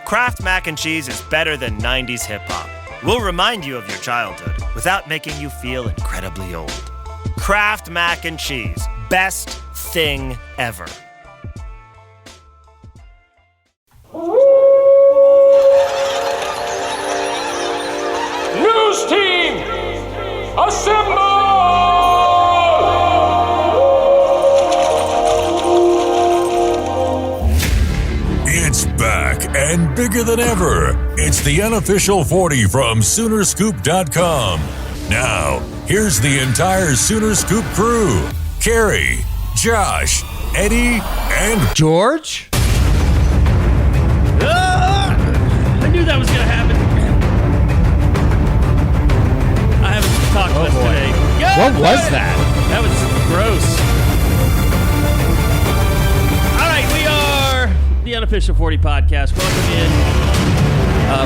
Kraft Mac and Cheese is better than 90s hip-hop. We'll remind you of your childhood without making you feel incredibly old. Kraft Mac and Cheese. Best thing ever. News team, assemble! It's back and bigger than ever. It's the Unofficial 40 from Soonerscoop.com. Now, here's the entire Sooner Scoop crew. Carrie, Josh, Eddie, and George? I knew that was going to happen. I haven't talked less today. What was that? That was gross. All right, we are the Unofficial 40 podcast. Welcome in.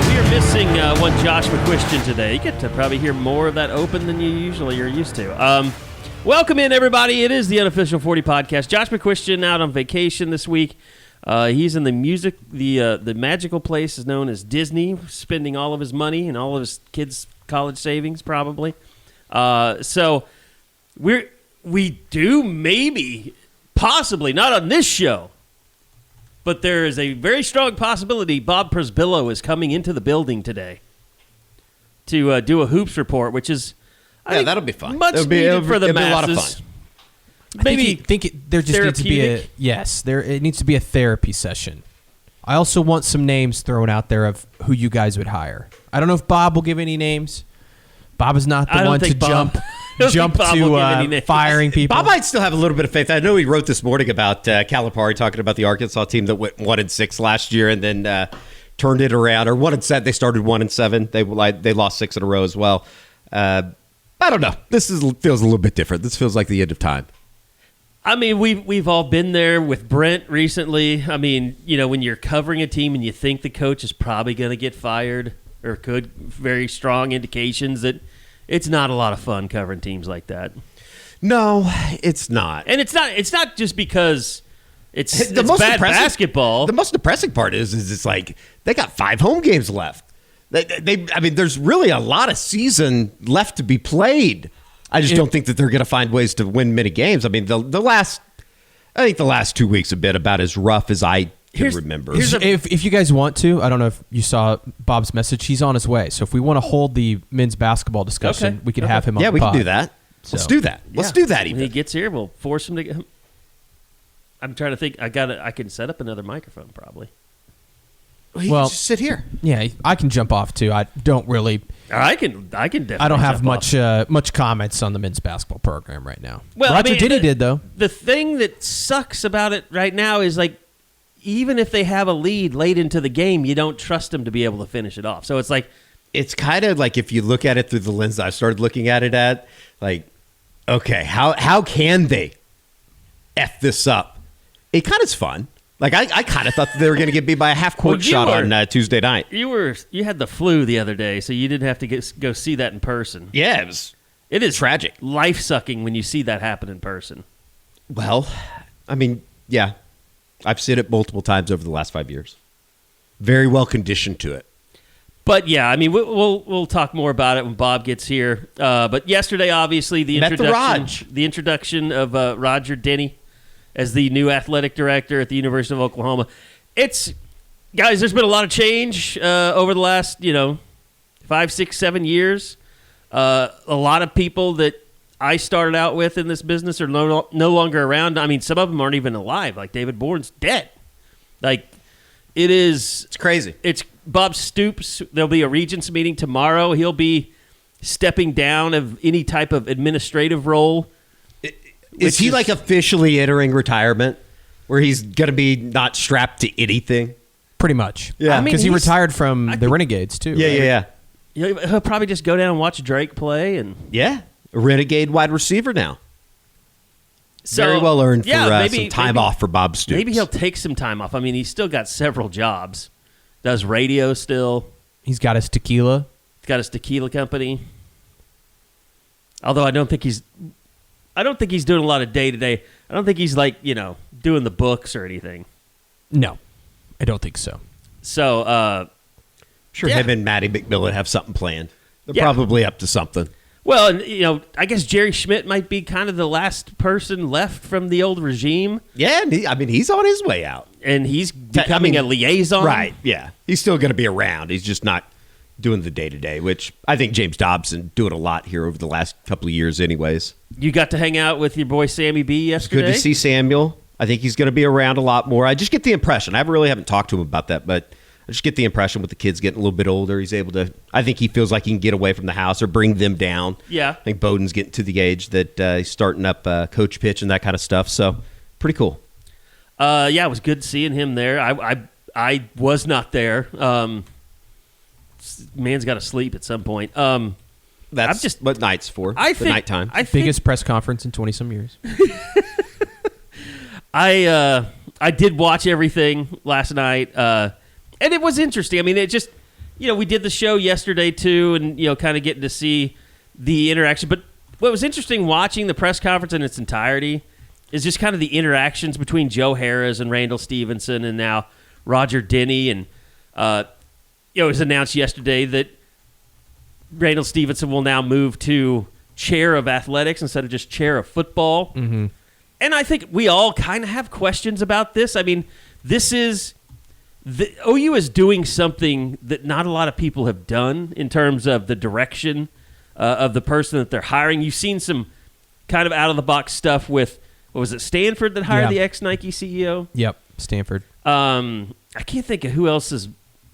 We are missing one Josh McQuistion today. You get to probably hear more of that open than you usually are used to. Welcome in, everybody. It is the Unofficial 40 podcast. Josh McQuistion out on vacation this week. He's in the magical place is known as Disney, spending all of his money and all of his kids' college savings, probably. So we do maybe, possibly, not on this show, but there is a very strong possibility Bob Przybylo is coming into the building today to do a hoops report, which is that'll be fun. Much needed for the masses. It'll be a lot of fun. Maybe there just needs to be it needs to be a therapy session. I also want some names thrown out there of who you guys would hire. I don't know if Bob will give any names. Bob is not the one to jump to firing people. Bob might still have a little bit of faith. I know he wrote this morning about Calipari talking about the Arkansas team that went 1-6 last year and then turned it around. Or 1-7. They started 1-7. They lost 6 in a row as well. I don't know. This feels a little bit different. This feels like the end of time. I mean, we've all been there with Brent recently. I mean, when you're covering a team and you think the coach is probably going to get fired or could, very strong indications that it's not a lot of fun covering teams like that. No, it's not. And it's not just because it's bad basketball. The most depressing part is it's like they got 5 home games left. I mean, there's really a lot of season left to be played. I just don't think that they're going to find ways to win many games. I mean, the last 2 weeks have been about as rough as I can remember. If you guys want to, I don't know if you saw Bob's message. He's on his way. So if we want to hold the men's basketball discussion, we can have him on the pod. Yeah, we can do that. Let's do that. Let's do that even. When he gets here, we'll force him to get him. I'm trying to think. I can set up another microphone probably. Well, just sit here. Yeah, I can jump off too. I don't really. I can definitely. I don't have much comments on the men's basketball program right now. Well, Roger Denny did though. The thing that sucks about it right now is like, even if they have a lead late into the game, you don't trust them to be able to finish it off. So it's like, it's kind of like if you look at it through the lens I started looking at it at, like, okay, how can they F this up? It kind of is fun. Like, I kind of thought that they were going to get beat by a half-court shot on Tuesday night. You had the flu the other day, so you didn't have to go see that in person. Yeah, it is tragic. Life-sucking when you see that happen in person. Well, I mean, yeah. I've seen it multiple times over the last 5 years. Very well conditioned to it. But, yeah, I mean, we'll talk more about it when Bob gets here. But yesterday, obviously, the introduction of Roger Denny as the new athletic director at the University of Oklahoma. Guys, there's been a lot of change over the last, 5, 6, 7 years. A lot of people that I started out with in this business are no longer around. I mean, some of them aren't even alive. Like David Bourne's dead. Like, it's crazy. It's Bob Stoops. There'll be a Regents meeting tomorrow. He'll be stepping down of any type of administrative role. Is he like officially entering retirement where he's going to be not strapped to anything? Pretty much. Yeah. I mean, because he retired from the Renegades, too. Yeah. He'll probably just go down and watch Drake play. And yeah, a Renegade wide receiver now. So, very well earned for some time off for Bob Stoops. Maybe he'll take some time off. I mean, he's still got several jobs. Does radio still. He's got his tequila. He's got his tequila company. Although I don't think he's doing a lot of day-to-day. I don't think he's doing the books or anything. No, I don't think so. So, Sure, yeah. him and Matty McMillan have something planned. They're Yeah. probably up to something. well, and, I guess Jerry Schmidt might be kind of the last person left from the old regime, Yeah, and he's on his way out. and he's becoming a liaison. Right, yeah. He's still going to be around. He's just not doing the day-to-day, which I think James Dobson doing a lot here over the last couple of years anyways. You got to hang out with your boy Sammy B yesterday. Good to see Samuel. I think he's going to be around a lot more. I just get the impression. I really haven't talked to him about that, but I just get the impression with the kids getting a little bit older, he's able to, I think he feels like he can get away from the house or bring them down. Yeah. I think Bowden's getting to the age that he's starting up coach pitch and that kind of stuff. So pretty cool. Yeah, it was good seeing him there. I was not there. Man's got to sleep at some point. That's just- what night's for. I the think nighttime. I think Biggest press conference in 20-some years. I did watch everything last night, and it was interesting. I mean, it just, we did the show yesterday too, and kind of getting to see the interaction. But what was interesting watching the press conference in its entirety is just kind of the interactions between Joe Harroz and Randall Stephenson, and now Roger Denny, and it was announced yesterday that Randall Stephenson will now move to chair of athletics instead of just chair of football. Mm-hmm. And I think we all kind of have questions about this. I mean, OU is doing something that not a lot of people have done in terms of the direction of the person that they're hiring. You've seen some kind of out-of-the-box stuff with, what was it, Stanford that hired the ex-Nike CEO? Yep, Stanford. I can't think of who else is.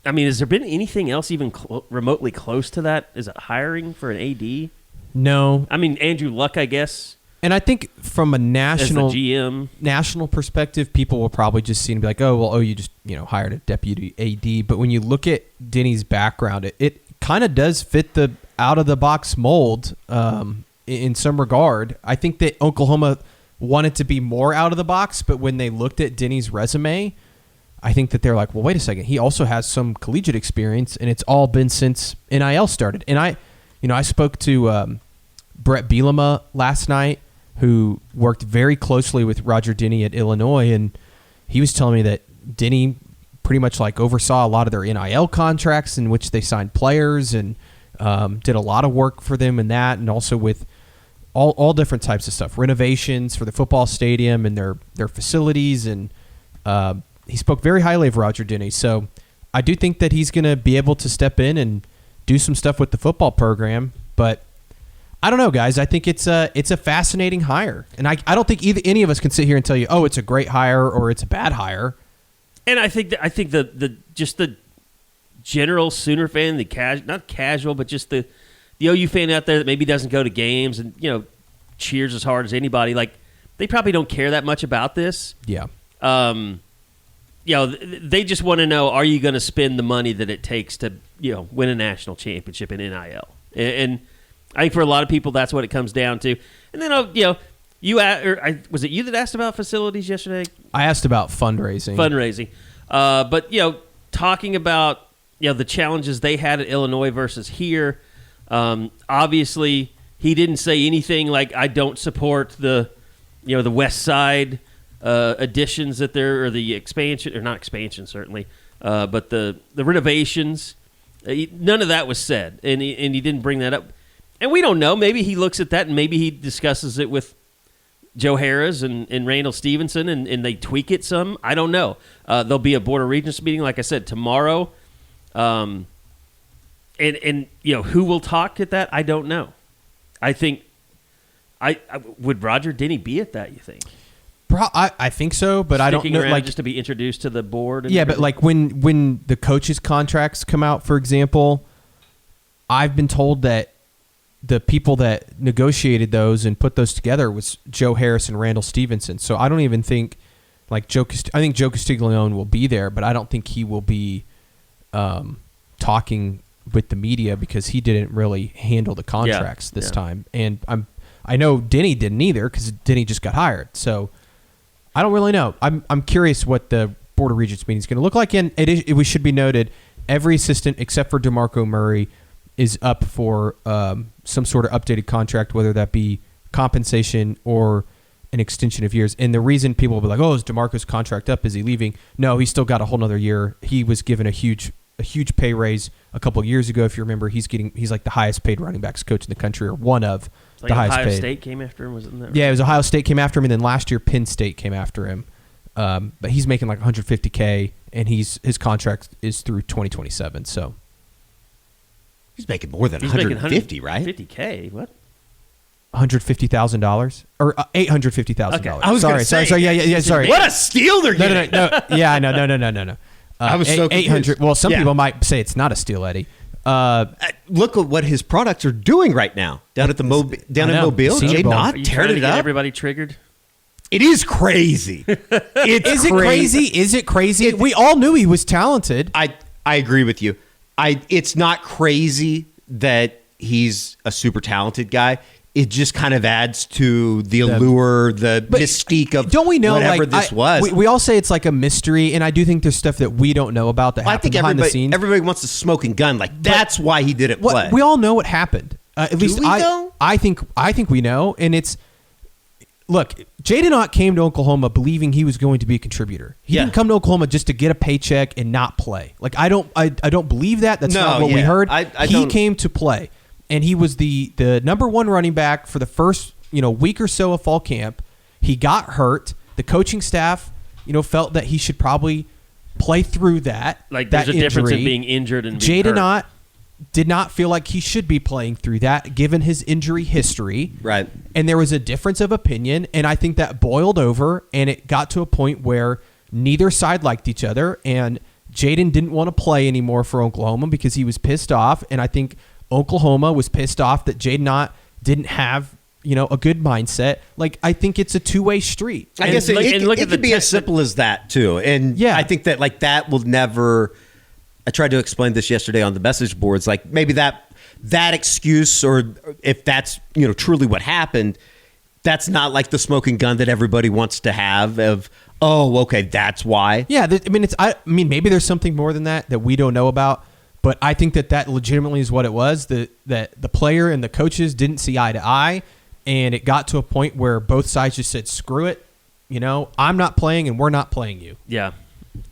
I mean, has there been anything else even remotely close to that? Is it hiring for an AD? No. I mean, Andrew Luck, I guess, And I think from a as the national GM. perspective, people will probably just see and be like, oh, well, you just hired a deputy AD. But when you look at Denny's background, it kind of does fit the out-of-the-box mold in some regard. I think that Oklahoma wanted to be more out-of-the-box, but when they looked at Denny's resume, I think that they're like, well, wait a second. He also has some collegiate experience, and it's all been since NIL started. And I spoke to Brett Bielema last night, who worked very closely with Roger Denny at Illinois, and he was telling me that Denny pretty much oversaw a lot of their NIL contracts in which they signed players and did a lot of work for them in that, and also with all different types of stuff, renovations for the football stadium and their facilities, and he spoke very highly of Roger Denny. So I do think that he's going to be able to step in and do some stuff with the football program, but I don't know, guys. I think it's a fascinating hire, and I don't think any of us can sit here and tell you, oh, it's a great hire or it's a bad hire. And I think the general Sooner fan, not casual, but just the OU fan out there that maybe doesn't go to games and cheers as hard as anybody, they probably don't care that much about this. Yeah. They just want to know: are you going to spend the money that it takes to win a national championship in NIL? And I think for a lot of people, that's what it comes down to. And then was it you that asked about facilities yesterday? I asked about fundraising. But talking about the challenges they had at Illinois versus here. Obviously, he didn't say anything like, I don't support the West Side additions that or the expansion, or not expansion certainly, but the renovations. None of that was said, and he didn't bring that up. And we don't know. Maybe he looks at that and maybe he discusses it with Joe Harroz and Randall Stephenson and they tweak it some. I don't know. There'll be a Board of Regents meeting, like I said, tomorrow. And who will talk at that? I don't know. I think would Roger Denny be at that, you think? I think so, but I don't know. Just to be introduced to the board. Yeah, but when the coaches' contracts come out, for example, I've been told that the people that negotiated those and put those together was Joe Harroz and Randall Stephenson. So I don't even think I think Joe Castiglione will be there, but I don't think he will be talking with the media because he didn't really handle the contracts this time. And I know Denny didn't either because Denny just got hired. So I don't really know. I'm curious what the Board of Regents meeting is going to look like. And we should be noted, every assistant except for DeMarco Murray is up for some sort of updated contract, whether that be compensation or an extension of years. And the reason people will be like, oh, is DeMarco's contract up? Is he leaving? No, he's still got a whole nother year. He was given a huge pay raise a couple of years ago. If you remember, he's like the highest paid running backs coach in the country, or one of the highest paid. Ohio State came after him, wasn't that right? Yeah, it was Ohio State came after him, and then last year Penn State came after him. But he's making like $150K, and his contract is through 2027. So he's making more than 150, right? $50K, what? $150,000 or $850,000. Okay. I was sorry. Yeah. Sorry. What a steal they're getting! No. Yeah, I know. No. I was so confused. 800. Well, some people might say it's not a steal, Eddie. Look at what his products are doing right now down at the down in Mobile. Senior Jay Bowl. Knott Are you tearing trying to it get up. everybody triggered? It is crazy. Is it crazy? We all knew he was talented. I agree with you. It's not crazy that he's a super talented guy. It just kind of adds to the allure, the mystique of don't we know, whatever like, this was. We all say it's like a mystery, and I do think there's stuff that we don't know about that happened behind the scenes. Everybody wants a smoking gun. Like, that's why he didn't play. We all know what happened. At least we know? I think we know, and it's look. Jaden Ott came to Oklahoma believing he was going to be a contributor. He didn't come to Oklahoma just to get a paycheck and not play. Like I don't believe that. That's not what we heard. He came to play. And he was the number one running back for the first week or so of fall camp. He got hurt. The coaching staff felt that he should probably play through that. Like there's a difference in being injured and being hurt. Jaden Ott did not feel like he should be playing through that given his injury history. Right. And there was a difference of opinion, and I think that boiled over, and it got to a point where neither side liked each other, and Jaden didn't want to play anymore for Oklahoma because he was pissed off, and I think Oklahoma was pissed off that Jaden Ott didn't have, a good mindset. Like, I think it's a two-way street. I guess it could be as simple as that, too. And I think that, like, that will never... I tried to explain this yesterday on the message boards. Like, maybe that excuse, or if that's, truly what happened, that's not like the smoking gun that everybody wants to have of, oh, okay, that's why. Yeah, I mean, maybe there's something more than that we don't know about. But I think that legitimately is what it was, that the player and the coaches didn't see eye to eye, and it got to a point where both sides just said, screw it, I'm not playing and we're not playing you. Yeah.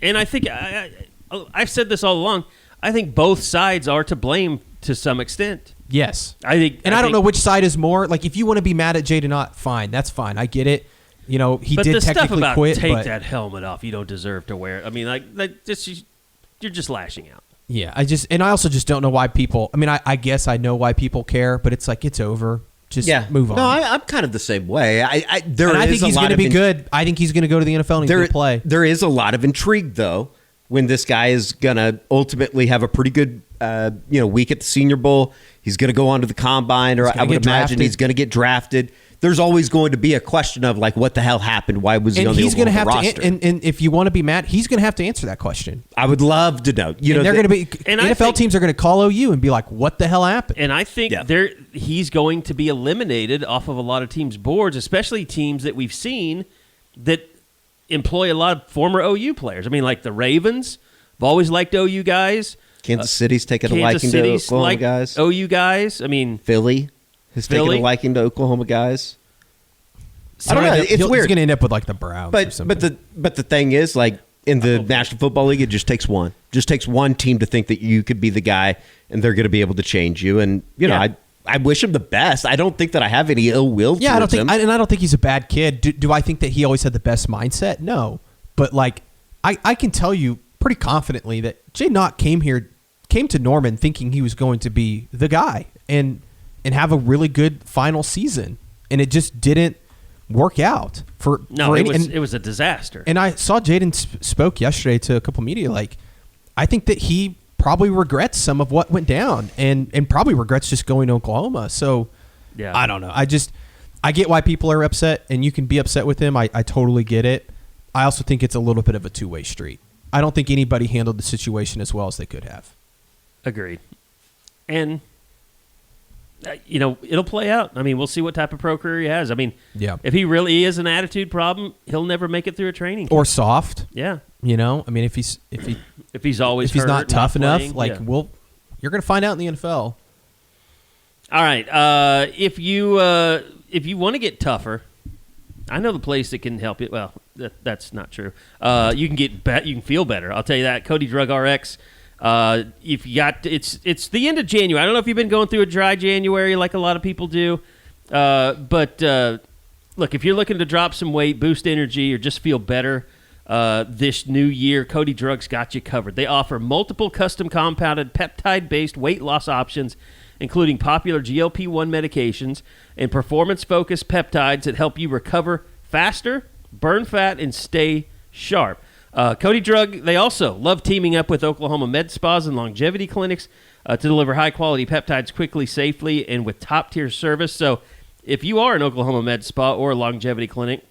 And I think I've said this all along. I think both sides are to blame to some extent. Yes. I don't know which side is more. Like, if you want to be mad at Jaden Ott, fine. That's fine. I get it. He but did the technically stuff about quit. Take that helmet off. You don't deserve to wear it. I mean, you're just lashing out. Yeah, I also just don't know why people. I mean, I guess I know why people care, but it's like it's over. Just move on. No, I'm kind of the same way. I think he's going to be good. I think he's going to go to the NFL and he's going to play. There is a lot of intrigue, though, when this guy is going to ultimately have a pretty good week at the Senior Bowl. He's going to go on to the Combine, or I would imagine he's going to get drafted. There's always going to be a question of, like, what the hell happened? Why was he on the Oklahoma roster? And if you want to be mad, he's going to have to answer that question. I would love to know. They're going to be NFL teams are going to call OU and be like, "What the hell happened?" And I think he's going to be eliminated off of a lot of teams' boards, especially teams that we've seen that employ a lot of former OU players. I mean, like the Ravens have always liked OU guys. Kansas City's taken a liking to Oklahoma guys. OU guys. I mean, Philly has taken a liking to Oklahoma guys. I don't know. It's weird. He's going to end up with like the Browns or something. But the thing is, like, in the National Football League, it just takes one. Just takes one team to think that you could be the guy, and they're going to be able to change you. And I wish him the best. I don't think that I have any ill will. Yeah, I don't think he's a bad kid. Do I think that he always had the best mindset? No, but like I can tell you pretty confidently that Jay Knott came to Norman thinking he was going to be the guy and have a really good final season, and it just didn't work out it was a disaster. And I saw Jaden spoke yesterday to a couple media. Like, I think that he probably regrets some of what went down, and probably regrets just going to Oklahoma. So, yeah, I don't know. I get why people are upset, and you can be upset with him. I totally get it. I also think it's a little bit of a two-way street. I don't think anybody handled the situation as well as they could have. Agreed. And it'll play out. I mean, we'll see what type of pro career he has. I mean, if he really is an attitude problem, he'll never make it through a training camp. Or soft. Yeah. I mean, if he's not tough enough, playing, you're going to find out in the NFL. All right. If you want to get tougher, I know the place that can help you. Well, that's not true. You can you can feel better. I'll tell you that. Cody Drug RX. If you got, it's the end of January. I don't know if you've been going through a dry January like a lot of people do. But look, if you're looking to drop some weight, boost energy, or just feel better this new year, Cody Drug's got you covered. They offer multiple custom compounded peptide-based weight loss options, including popular GLP-1 medications and performance-focused peptides that help you recover faster, burn fat, and stay sharp. Cody Drug, they also love teaming up with Oklahoma med spas and longevity clinics to deliver high-quality peptides quickly, safely, and with top-tier service. So if you are an Oklahoma med spa or a longevity clinic,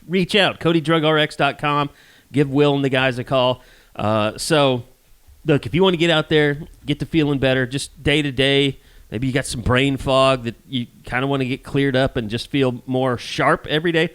reach out, CodyDrugRx.com. Give Will and the guys a call. So, look, if you want to get out there, get to feeling better, just day to day, maybe you got some brain fog that you kind of want to get cleared up and just feel more sharp every day,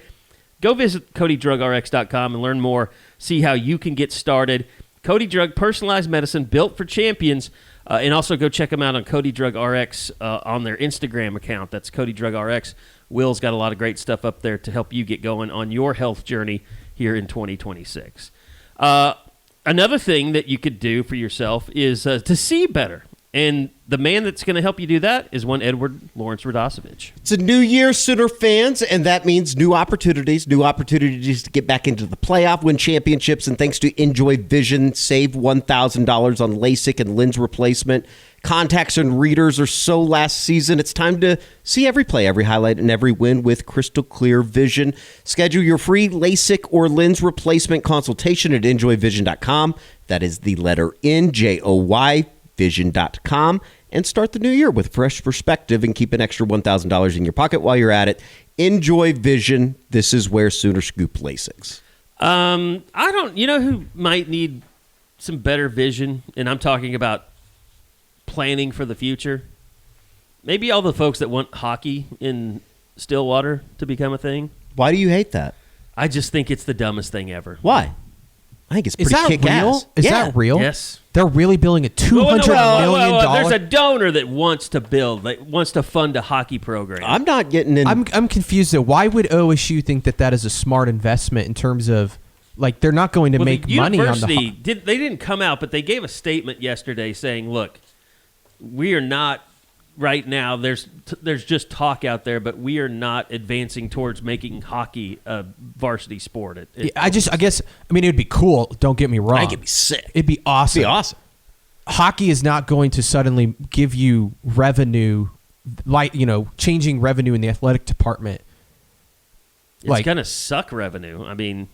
go visit CodyDrugRx.com and learn more. See how you can get started. Cody Drug, personalized medicine built for champions. And also go check them out on Cody Drug RX on their Instagram account. That's Cody Drug RX. Will's got a lot of great stuff up there to help you get going on your health journey here in 2026. Another thing that you could do for yourself is to see better. And the man that's going to help you do that is one Edward Lawrence Radosevich. It's a new year, Sooner fans, and that means new opportunities to get back into the playoff, win championships, and thanks to Enjoy Vision, save $1,000 on LASIK and lens replacement. Contacts and readers are so last season. It's time to see every play, every highlight, and every win with crystal clear vision. Schedule your free LASIK or lens replacement consultation at enjoyvision.com. That is the letter NJOY. Vision.com, and start the new year with fresh perspective and keep an extra $1,000 in your pocket while you're at it. Enjoy Vision. This is where Sooner Scoop LASIKs. You know who might need some better vision, and I'm talking about planning for the future? Maybe all the folks that want hockey in Stillwater to become a thing. Why do you hate that? I just think it's the dumbest thing ever. Why? I think it's pretty kick-ass. Real? Is that real? Yes. They're really building a $200 million. There's a donor that wants to build, that wants to fund a hockey program. I'm not getting in. I'm confused though. Why would OSU think that is a smart investment in terms of, like, they're not going to make money on the they didn't come out, but they gave a statement yesterday saying, look, we are not right now, there's just talk out there, but we are not advancing towards making hockey a varsity sport. I guess it would be cool. Don't get me wrong. I think it'd be sick. It'd be awesome. Hockey is not going to suddenly give you revenue, changing revenue in the athletic department. It's going to suck revenue. I mean,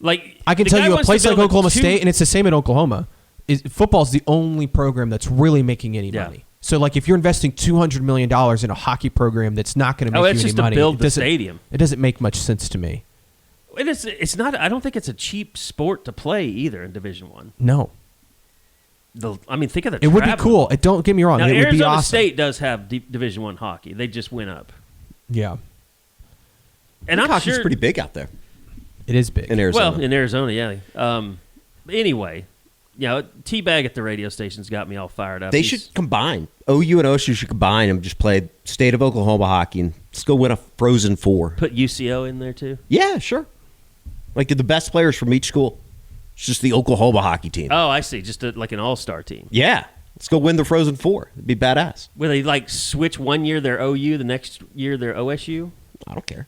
I can tell you a place like Oklahoma State, and it's the same at Oklahoma. Football is the only program that's really making any money. So, if you're investing $200 million in a hockey program that's not going to make you any money, it's just to build the stadium. It doesn't make much sense to me. It's not. I don't think it's a cheap sport to play either in Division I. No. Think of the. It would be cool. Don't get me wrong. Now, it would be awesome. Arizona State does have Division I hockey. They just went up. Yeah. And I'm hockey's sure pretty big out there. It is big in Arizona. Well, in Arizona, yeah. Anyway. Teabag at the radio station's got me all fired up. They should combine. OU and OSU should combine and just play State of Oklahoma hockey and let's go win a Frozen Four. Put UCO in there too? Yeah, sure. Get the best players from each school. It's just the Oklahoma hockey team. Oh, I see. Just like an all-star team. Yeah. Let's go win the Frozen Four. It'd be badass. Will they switch one year they're OU, the next year they're OSU? I don't care.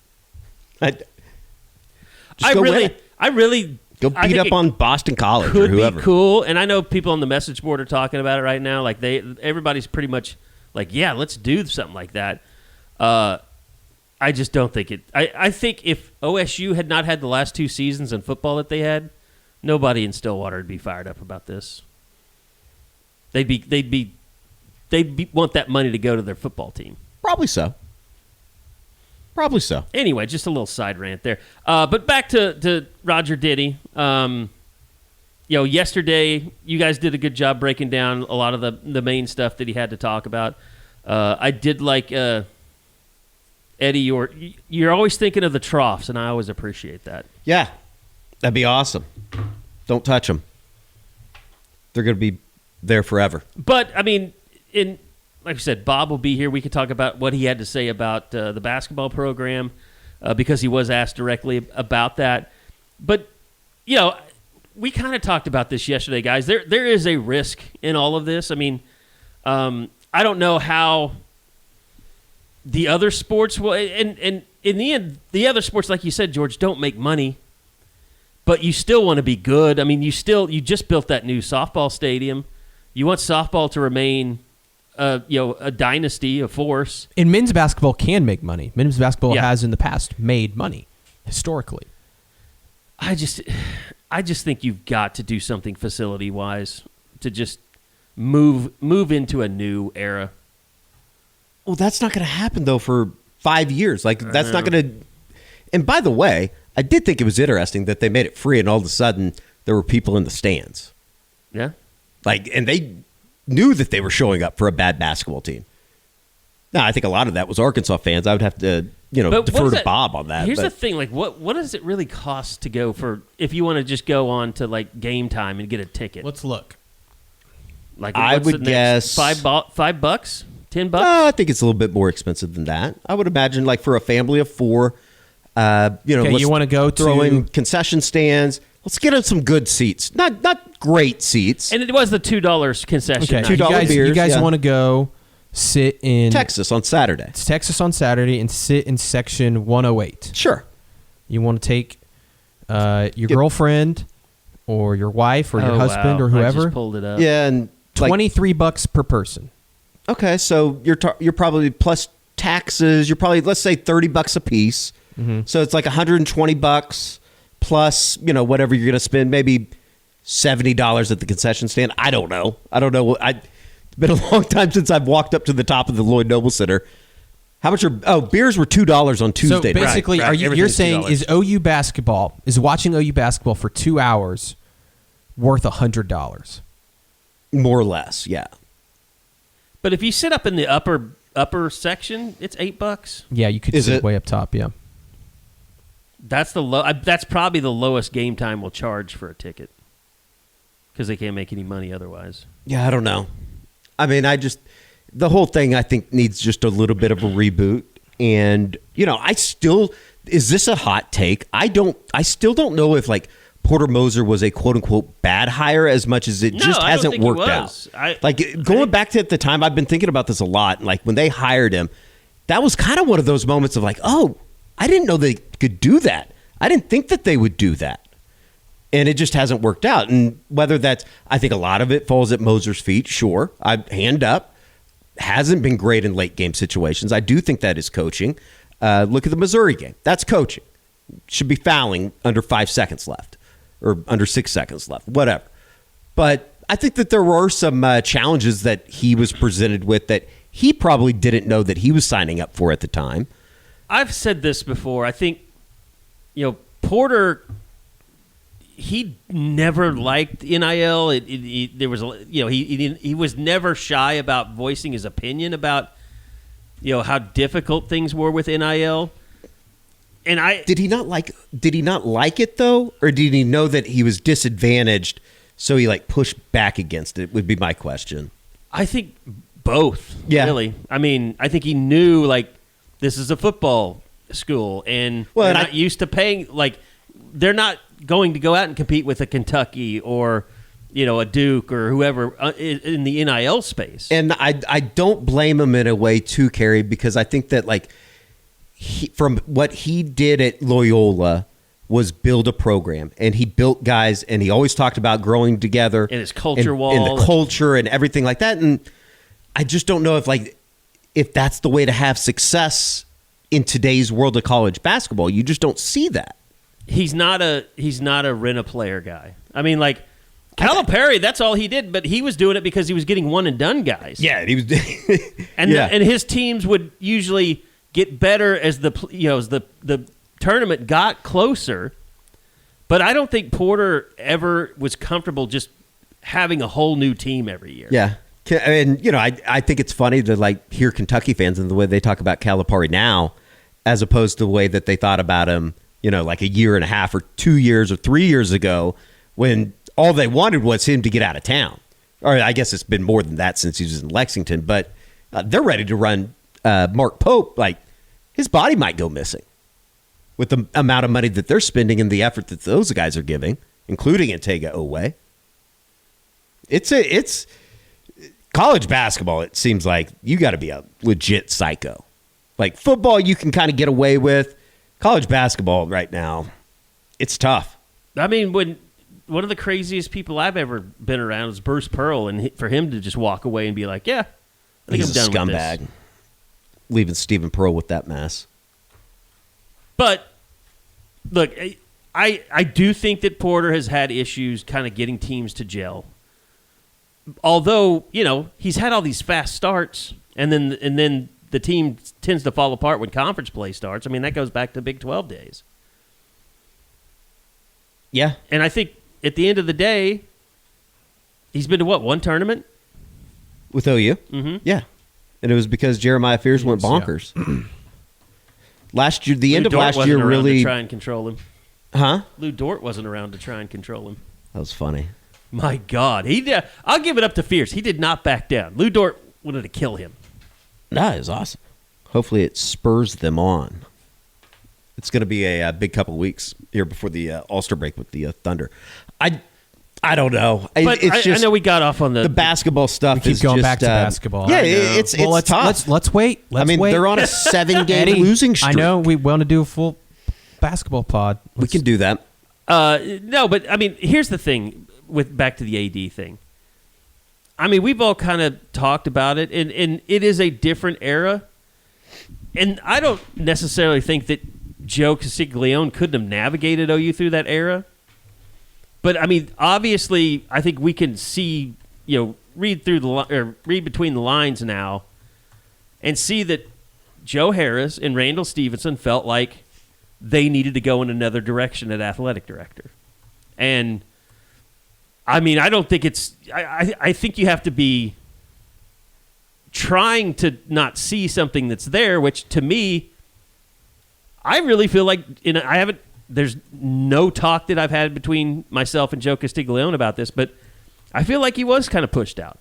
I really go beat up on Boston College or whoever. Could be cool, and I know people on the message board are talking about it right now. Everybody's pretty much yeah, let's do something like that. I just don't think it. I think if OSU had not had the last two seasons in football that they had, nobody in Stillwater would be fired up about this. They'd want that money to go to their football team. Probably so. Anyway, just a little side rant there. But back to Roger Denny. Yesterday you guys did a good job breaking down a lot of the main stuff that he had to talk about. I did like Eddie. You're always thinking of the troughs, and I always appreciate that. Yeah, that'd be awesome. Don't touch them. They're going to be there forever. But like I said, Bob will be here. We could talk about what he had to say about the basketball program. because he was asked directly about that. But, we kind of talked about this yesterday, guys. There is a risk in all of this. I mean, I don't know how the other sports will, and in the end, the other sports, like you said, George, don't make money, but you still want to be good. I mean, you just built that new softball stadium. You want softball to remain, a dynasty, a force. And men's basketball can make money. Men's basketball has in the past made money historically. I just think you've got to do something facility-wise to just move into a new era. Well, that's not going to happen, though, for 5 years. Like, that's not going to... And by the way, I did think it was interesting that they made it free and all of a sudden there were people in the stands. Yeah. Like, and they knew that they were showing up for a bad basketball team. Now, I think a lot of that was Arkansas fans. I would have to, defer to Bob on that. Here's the thing, like, what does it really cost to go for, if you want to just go on to, like, game time and get a ticket? Let's look. Like, I would guess $5, $10. I think it's a little bit more expensive than that. I would imagine, like, for a family of four, you want to go throw in concession stands. Let's get us some good seats, not great seats. And it was the $2 concession. Okay, $2 beers. You guys want to go sit in Texas on Saturday. It's Texas on Saturday and sit in section 108. Sure. You want to take your girlfriend or your wife or your husband or whoever. I just pulled it up. Yeah, and $23 per person. Okay, so you're probably plus taxes. You're probably, let's say, $30 a piece. Mm-hmm. So it's like $120 plus whatever you're going to spend. Maybe $70 at the concession stand. I don't know. It's been a long time since I've walked up to the top of the Lloyd Noble Center. How much beers were $2 on Tuesday. So basically, right. You're saying is watching OU basketball for 2 hours worth $100? More or less, yeah. But if you sit up in the upper section, it's $8. Yeah, you could sit way up top. Yeah, that's that's probably the lowest game time will charge for a ticket because they can't make any money otherwise. Yeah, I don't know. I mean, the whole thing I think needs just a little bit of a reboot. And is this a hot take? I still don't know if like Porter Moser was a quote unquote bad hire as much as it just hasn't worked out. Going back to at the time, I've been thinking about this a lot. Like when they hired him, that was kind of one of those moments of like, oh, I didn't know they could do that. I didn't think that they would do that. And it just hasn't worked out. And whether that's, I think a lot of it falls at Moser's feet. Sure. Hand up. Hasn't been great in late game situations. I do think that is coaching. Look at the Missouri game. That's coaching. Should be fouling under 5 seconds left or under 6 seconds left, whatever. But I think that there were some challenges that he was presented with that he probably didn't know that he was signing up for at the time. I've said this before. I think, Porter, he never liked NIL. There was, he was never shy about voicing his opinion about, how difficult things were with NIL. And did he not like it though, or did he know that he was disadvantaged, so he like pushed back against it? Would be my question. I think both. Yeah. Really. I mean, I think he knew like this is a football school, and they're not used to paying. Like, they're not going to go out and compete with a Kentucky or a Duke or whoever in the NIL space. And I don't blame him in a way too, Kerry, because I think that like from what he did at Loyola was build a program, and he built guys, and he always talked about growing together and his culture wall and the culture and everything like that. And I just don't know if that's the way to have success in today's world of college basketball. You just don't see that. He's not a rent-a-player guy. I mean, like, Calipari, that's all he did, but he was doing it because he was getting one-and-done guys. Yeah, he was. and his teams would usually get better as the tournament got closer. But I don't think Porter ever was comfortable just having a whole new team every year. Yeah. And, I think it's funny to like hear Kentucky fans and the way they talk about Calipari now as opposed to the way that they thought about him, like a year and a half or 2 years or 3 years ago when all they wanted was him to get out of town. Or I guess it's been more than that since he was in Lexington. But they're ready to run Mark Pope. Like, his body might go missing. with the amount of money that they're spending and the effort that those guys are giving, including Antega Owe. It's college basketball. It seems like you got to be a legit psycho. Like football, you can kind of get away with. College basketball right now, it's tough. I mean, when one of the craziest people I've ever been around is Bruce Pearl, and for him to just walk away and be like, "Yeah, I think He's I'm done a with scumbag." this." Leaving Stephen Pearl with that mess. But look, I do think that Porter has had issues kind of getting teams to gel. Although, he's had all these fast starts, and then the team tends to fall apart when conference play starts. I mean, that goes back to Big 12 days. Yeah. And I think at the end of the day, he's been to one tournament? With OU? Mm-hmm. Yeah. And it was because Jeremiah Fears went bonkers. Yeah. Last year, the end of last year really... to try and control him. Huh? Lou Dort wasn't around to try and control him. That was funny. My God. I'll give it up to Fears. He did not back down. Lou Dort wanted to kill him. That is awesome. Hopefully it spurs them on. It's going to be a big couple of weeks here before the All-Star break with the Thunder. I don't know. But it's just, I know we got off on the basketball stuff. We keep going back to basketball. Yeah, it's tough. Let's wait. Let's wait. They're on a 7-game losing streak. I know we want to do a full basketball pod. We can do that. No, but I mean, here's the thing with back to the AD thing. I mean, we've all kind of talked about it, and it is a different era. And I don't necessarily think that Joe Castiglione couldn't have navigated OU through that era. But I mean, obviously, I think we can see, read between the lines now, and see that Joe Harroz and Randall Stephenson felt like they needed to go in another direction at athletic director. And I mean, I don't think it's. I think you have to be trying to not see something that's there, which to me, I really feel like I haven't. There's no talk that I've had between myself and Joe Castiglione about this, but I feel like he was kind of pushed out.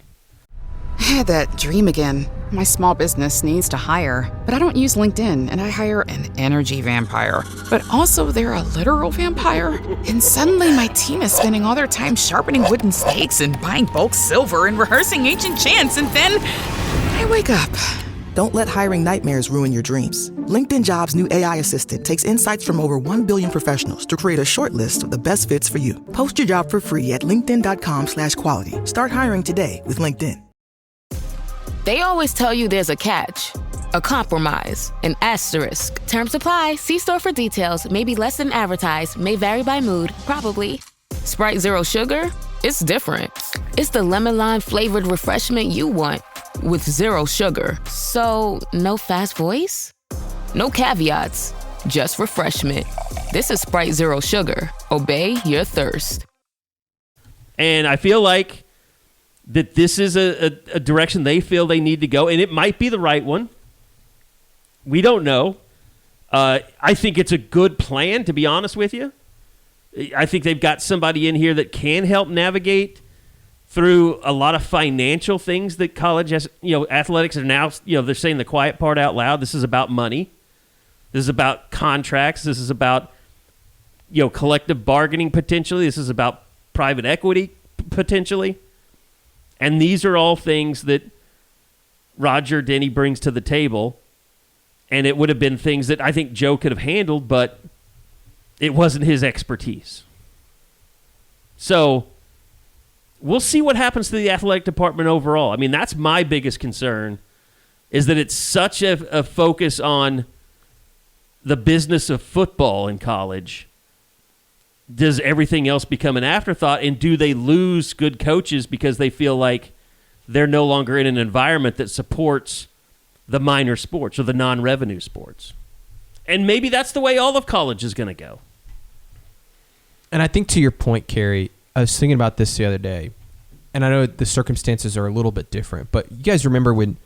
I had that dream again. My small business needs to hire, but I don't use LinkedIn, and I hire an energy vampire. But also, they're a literal vampire. And suddenly, my team is spending all their time sharpening wooden stakes and buying bulk silver and rehearsing ancient chants, and then I wake up. Don't let hiring nightmares ruin your dreams. LinkedIn Jobs' new AI assistant takes insights from over 1 billion professionals to create a short list of the best fits for you. Post your job for free at linkedin.com/quality. Start hiring today with LinkedIn. They always tell you there's a catch, a compromise, an asterisk. Terms apply. See store for details. Maybe less than advertised. May vary by mood. Probably. Sprite Zero Sugar? It's different. It's the lemon lime flavored refreshment you want with zero sugar. So, no fast voice? No caveats. Just refreshment. This is Sprite Zero Sugar. Obey your thirst. And I feel like that this is a direction they feel they need to go, and it might be the right one. We don't know. I think it's a good plan, to be honest with you. I think they've got somebody in here that can help navigate through a lot of financial things that college has. Athletics are now, they're saying the quiet part out loud. This is about money. This is about contracts. This is about, collective bargaining potentially. This is about private equity potentially. And these are all things that Roger Denny brings to the table. And it would have been things that I think Joe could have handled, but it wasn't his expertise. So we'll see what happens to the athletic department overall. I mean, that's my biggest concern, is that it's such a focus on the business of football in college. Does everything else become an afterthought, and do they lose good coaches because they feel like they're no longer in an environment that supports the minor sports or the non-revenue sports? And maybe that's the way all of college is going to go. And I think to your point, Carrie, I was thinking about this the other day, and I know the circumstances are a little bit different, but you guys remember when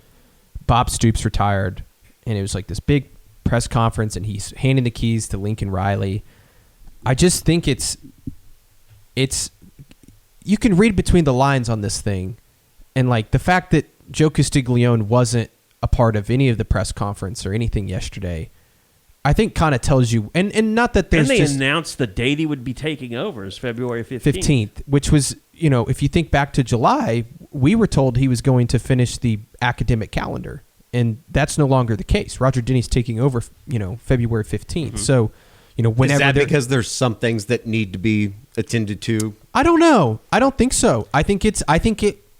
Bob Stoops retired, and it was like this big press conference, and he's handing the keys to Lincoln Riley. I just think it's you can read between the lines on this thing, and like the fact that Joe Castiglione wasn't a part of any of the press conference or anything yesterday, I think kind of tells you, and not that there's and they just announced the date he would be taking over is February 15th. 15th, which was, if you think back to July, we were told he was going to finish the academic calendar, and that's no longer the case. Roger Denny's taking over, February 15th. Mm-hmm. So, whenever is that because there's some things that need to be attended to? I don't know. I don't think so. I think it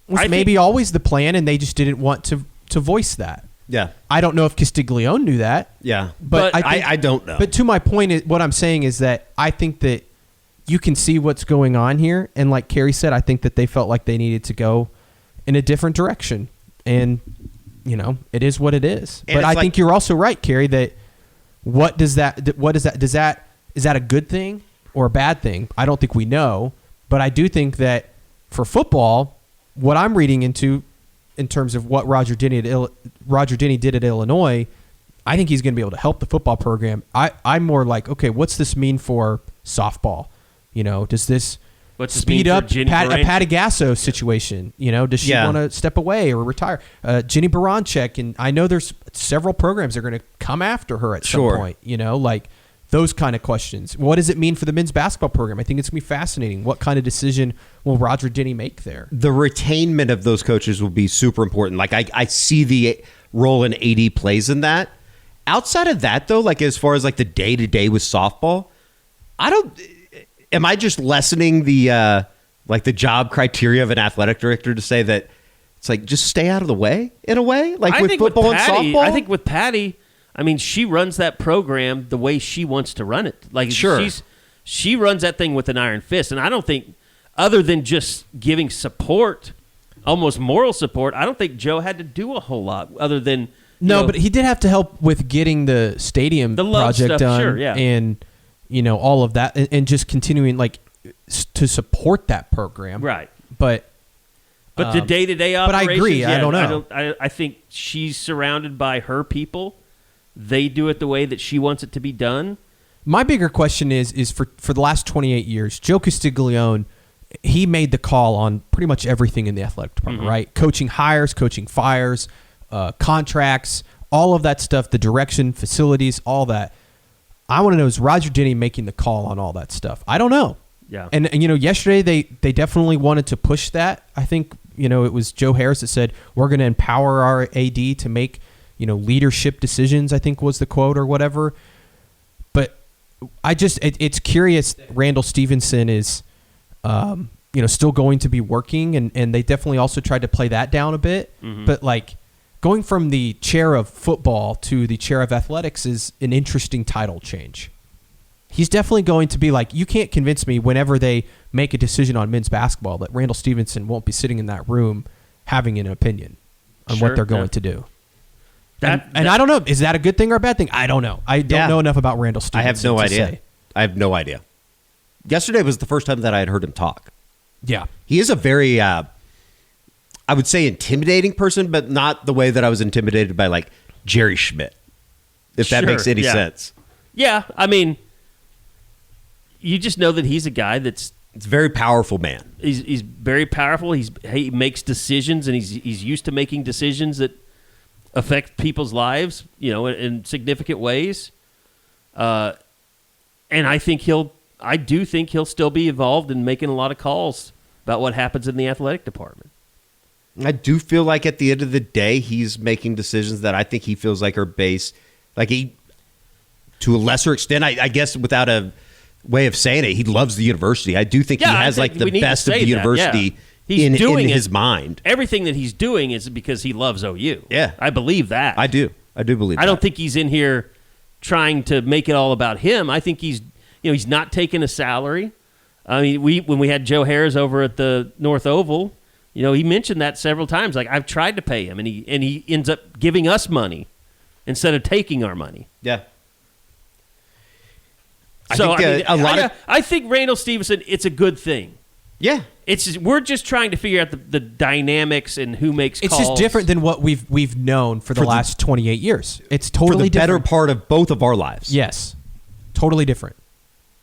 was maybe always the plan, and they just didn't want to voice that. Yeah. I don't know if Castiglione knew that. Yeah. But I don't know. But to my point, what I'm saying is that I think that you can see what's going on here. And like Carrie said, I think that they felt like they needed to go in a different direction. And, it is what it is. And but I think you're also right, Carrie, that is that a good thing or a bad thing? I don't think we know. But I do think that for football, what I'm reading into in terms of what Roger Denny did at Illinois, I think he's going to be able to help the football program. I'm more like, okay, what's this mean for softball? Does this speed up a Patty Gasso situation? Does she want to step away or retire? Jenny Baranczyk, and I know there's several programs that are going to come after her at some point. Like those kind of questions. What does it mean for the men's basketball program? I think it's going to be fascinating. What kind of decision will Roger Denny make there? The retainment of those coaches will be super important. Like I see the role an AD plays in that. Outside of that, though, like as far as like the day-to-day with softball, am I just lessening the the job criteria of an athletic director to say that it's like just stay out of the way in a way? Like with football and softball? I think with Patty, she runs that program the way she wants to run it. Like she runs that thing with an iron fist, and I don't think, other than just giving support, almost moral support, I don't think Joe had to do a whole lot other than but he did have to help with getting the stadium project stuff, done, sure, yeah. And all of that, and just continuing to support that program, right? But the day-to-day operations. But I agree. I don't know. I think she's surrounded by her people. They do it the way that she wants it to be done. My bigger question is for the last 28 years, Joe Castiglione, he made the call on pretty much everything in the athletic department, right? Coaching hires, coaching fires, contracts, all of that stuff, the direction, facilities, all that. I want to know, is Roger Denny making the call on all that stuff? I don't know. Yeah. And yesterday they definitely wanted to push that. I think, it was Joe Harroz that said, we're going to empower our AD to make leadership decisions, I think was the quote or whatever. But it's curious that Randall Stephenson is, still going to be working. And they definitely also tried to play that down a bit. Mm-hmm. But going from the chair of football to the chair of athletics is an interesting title change. He's definitely going to be you can't convince me whenever they make a decision on men's basketball that Randall Stephenson won't be sitting in that room having an opinion on what they're going to do. And I don't know. Is that a good thing or a bad thing? I don't know. I don't know enough about Randall Stephenson. I have no idea. I have no idea. Yesterday was the first time that I had heard him talk. Yeah. He is a very, I would say, intimidating person, but not the way that I was intimidated by Jerry Schmidt, if that makes any sense. Yeah. You just know that he's a guy it's a very powerful man. He's very powerful. He makes decisions, and he's used to making decisions that affect people's lives, in significant ways. And I do think he'll still be involved in making a lot of calls about what happens in the athletic department. I do feel like at the end of the day, he's making decisions that I think he feels like are based, to a lesser extent, I guess without a way of saying it, he loves the university. I do think he has the best of the university in his mind. Everything that he's doing is because he loves OU. Yeah. I believe that. I do believe that. I don't think he's in here trying to make it all about him. I think he's not taking a salary. When we had Joe Harroz over at the North Oval, he mentioned that several times. I've tried to pay him, and he ends up giving us money instead of taking our money. Yeah. I think Randall Stephenson, it's a good thing. Yeah. We're just trying to figure out the dynamics and who makes calls. It's just different than what we've known for the last 28 years. It's totally different. Better part of both of our lives. Yes. Totally different.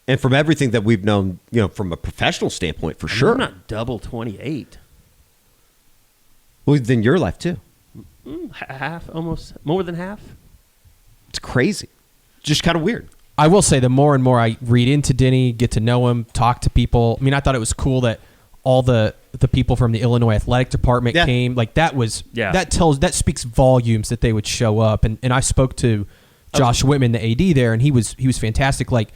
And from everything that we've known, from a professional standpoint, for sure. I'm not double 28. Well, then your life too. Half, almost more than half. It's crazy. just kind of weird. I will say the more and more I read into Denny, get to know him, talk to people. I mean, I thought it was cool that all the people from the Illinois athletic department came. Like that speaks volumes that they would show up. And I spoke to Josh Whitman, the AD there, and he was fantastic. Like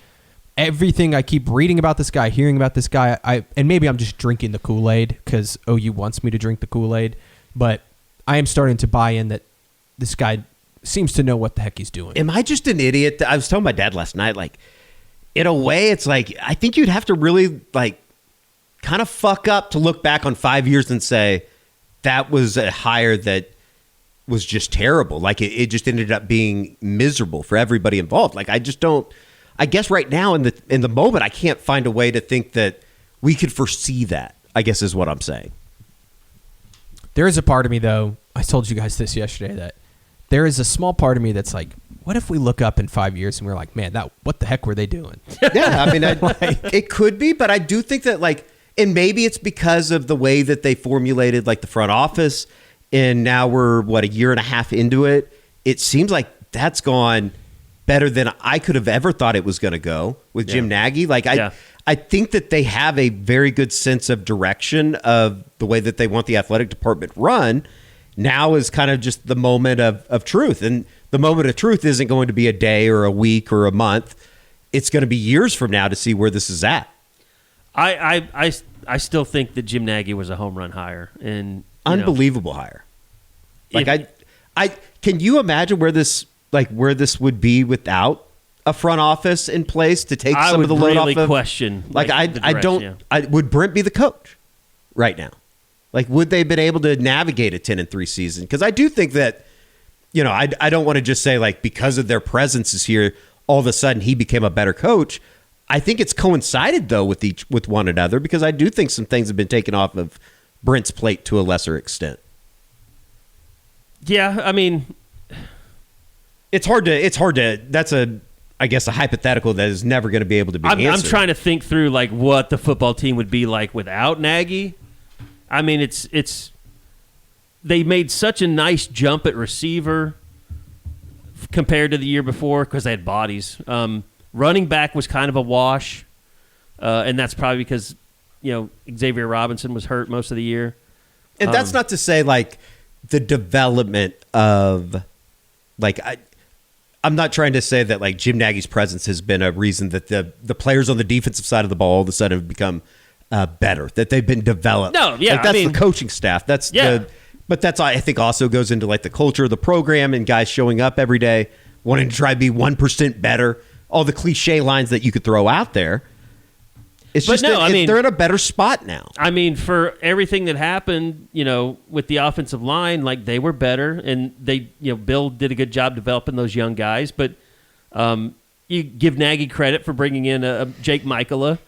everything I keep reading about this guy, hearing about this guy, and maybe I'm just drinking the Kool-Aid because OU wants me to drink the Kool-Aid, but I am starting to buy in that this guy seems to know what the heck he's doing. Am I just an idiot? I was telling my dad last night, like, in a way, it's like, I think you'd have to really, like, kind of fuck up to look back on 5 years and say, that was a hire that was just terrible. Like, it just ended up being miserable for everybody involved. Like, I just don't, I guess right now in the moment, I can't find a way to think that we could foresee that, I guess is what I'm saying. There is a part of me, though, I told you guys this yesterday, that there is a small part of me that's like, what if we look up in 5 years and we're like, man, what the heck were they doing? Yeah, I mean, it could be, but I do think that, like, and maybe it's because of the way that they formulated, like, the front office, and now we're, a year and a half into it. It seems like that's gone better than I could have ever thought it was going to go with Jim Nagy. Like, I think that they have a very good sense of direction of the way that they want the athletic department run. Now is kind of just the moment of truth. And the moment of truth isn't going to be a day or a week or a month. It's going to be years from now to see where this is at. I still think that Jim Nagy was a home run hire. And unbelievable hire. Like, I can you imagine where this would be without a front office in place to take some of the load off of? Question. Like, would Brent be the coach right now? Like, would they have been able to navigate a 10-3 season? Because I do think that, I don't want to just say, like, because of their presence is here, all of a sudden he became a better coach. I think it's coincided, though, with one another, because I do think some things have been taken off of Brent's plate to a lesser extent. Yeah, I mean, it's hard to. That's I guess a hypothetical that is never going to be able to be answered. I'm trying to think through, like, what the football team would be like without Nagy. I mean, it's they made such a nice jump at receiver compared to the year before because they had bodies. Running back was kind of a wash, and that's probably because Xavier Robinson was hurt most of the year. And that's not to say, like, the development of, like, I'm not trying to say that, like, Jim Nagy's presence has been a reason that the players on the defensive side of the ball all of a sudden have become better, that they've been developed. No, yeah, like, that's the coaching staff. But that's, I think, also goes into, like, the culture of the program and guys showing up every day wanting to try to be 1% better. All the cliche lines that you could throw out there. It's just they're in a better spot now. I mean, for everything that happened, with the offensive line, like, they were better, and they, Bill did a good job developing those young guys. But you give Nagy credit for bringing in Jake Michaela.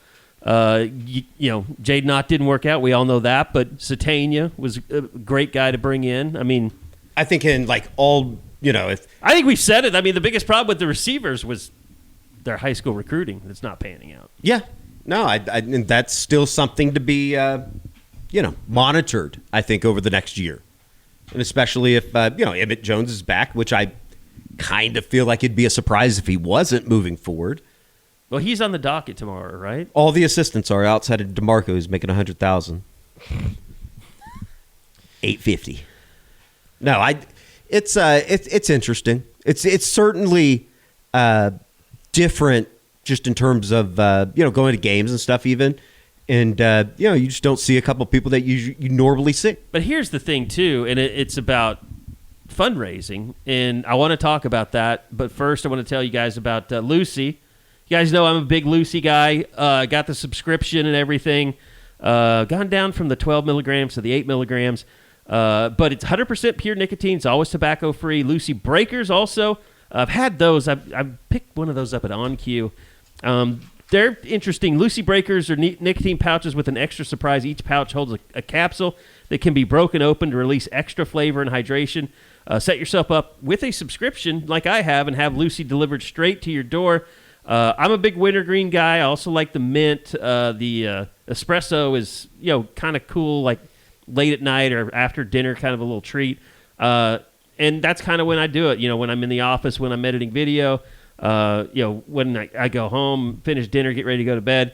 Jade Knott didn't work out. We all know that. But Satania was a great guy to bring in. I mean, I think in, like, all, if I think we've said it. I mean, the biggest problem with the receivers was their high school recruiting that's not panning out. Yeah. No, and that's still something to be, monitored, I think, over the next year. And especially if, Emmett Jones is back, which I kind of feel like it'd be a surprise if he wasn't moving forward. Well, he's on the docket tomorrow, right? All the assistants are outside of DeMarco, who's making $100,000. $850. No, it's interesting. It's certainly different, just in terms of going to games and stuff even, and you just don't see a couple of people that you normally see. But here's the thing too, and it's about fundraising, and I want to talk about that. But first, I want to tell you guys about Lucy. You guys know I'm a big Lucy guy. Got the subscription and everything. Gone down from the 12 milligrams to the 8 milligrams, but it's 100% pure nicotine. It's always tobacco free. Lucy Breakers also. I've had those. I've picked one of those up at OnQ. They're interesting. Lucy Breakers are nicotine pouches with an extra surprise. Each pouch holds a capsule that can be broken open to release extra flavor and hydration. Set yourself up with a subscription like I have and have Lucy delivered straight to your door. I'm a big wintergreen guy. I also like the mint. The espresso is kind of cool, like late at night or after dinner, kind of a little treat. And that's kind of when I do it. When I'm in the office, when I'm editing video. when I go home, finish dinner, get ready to go to bed.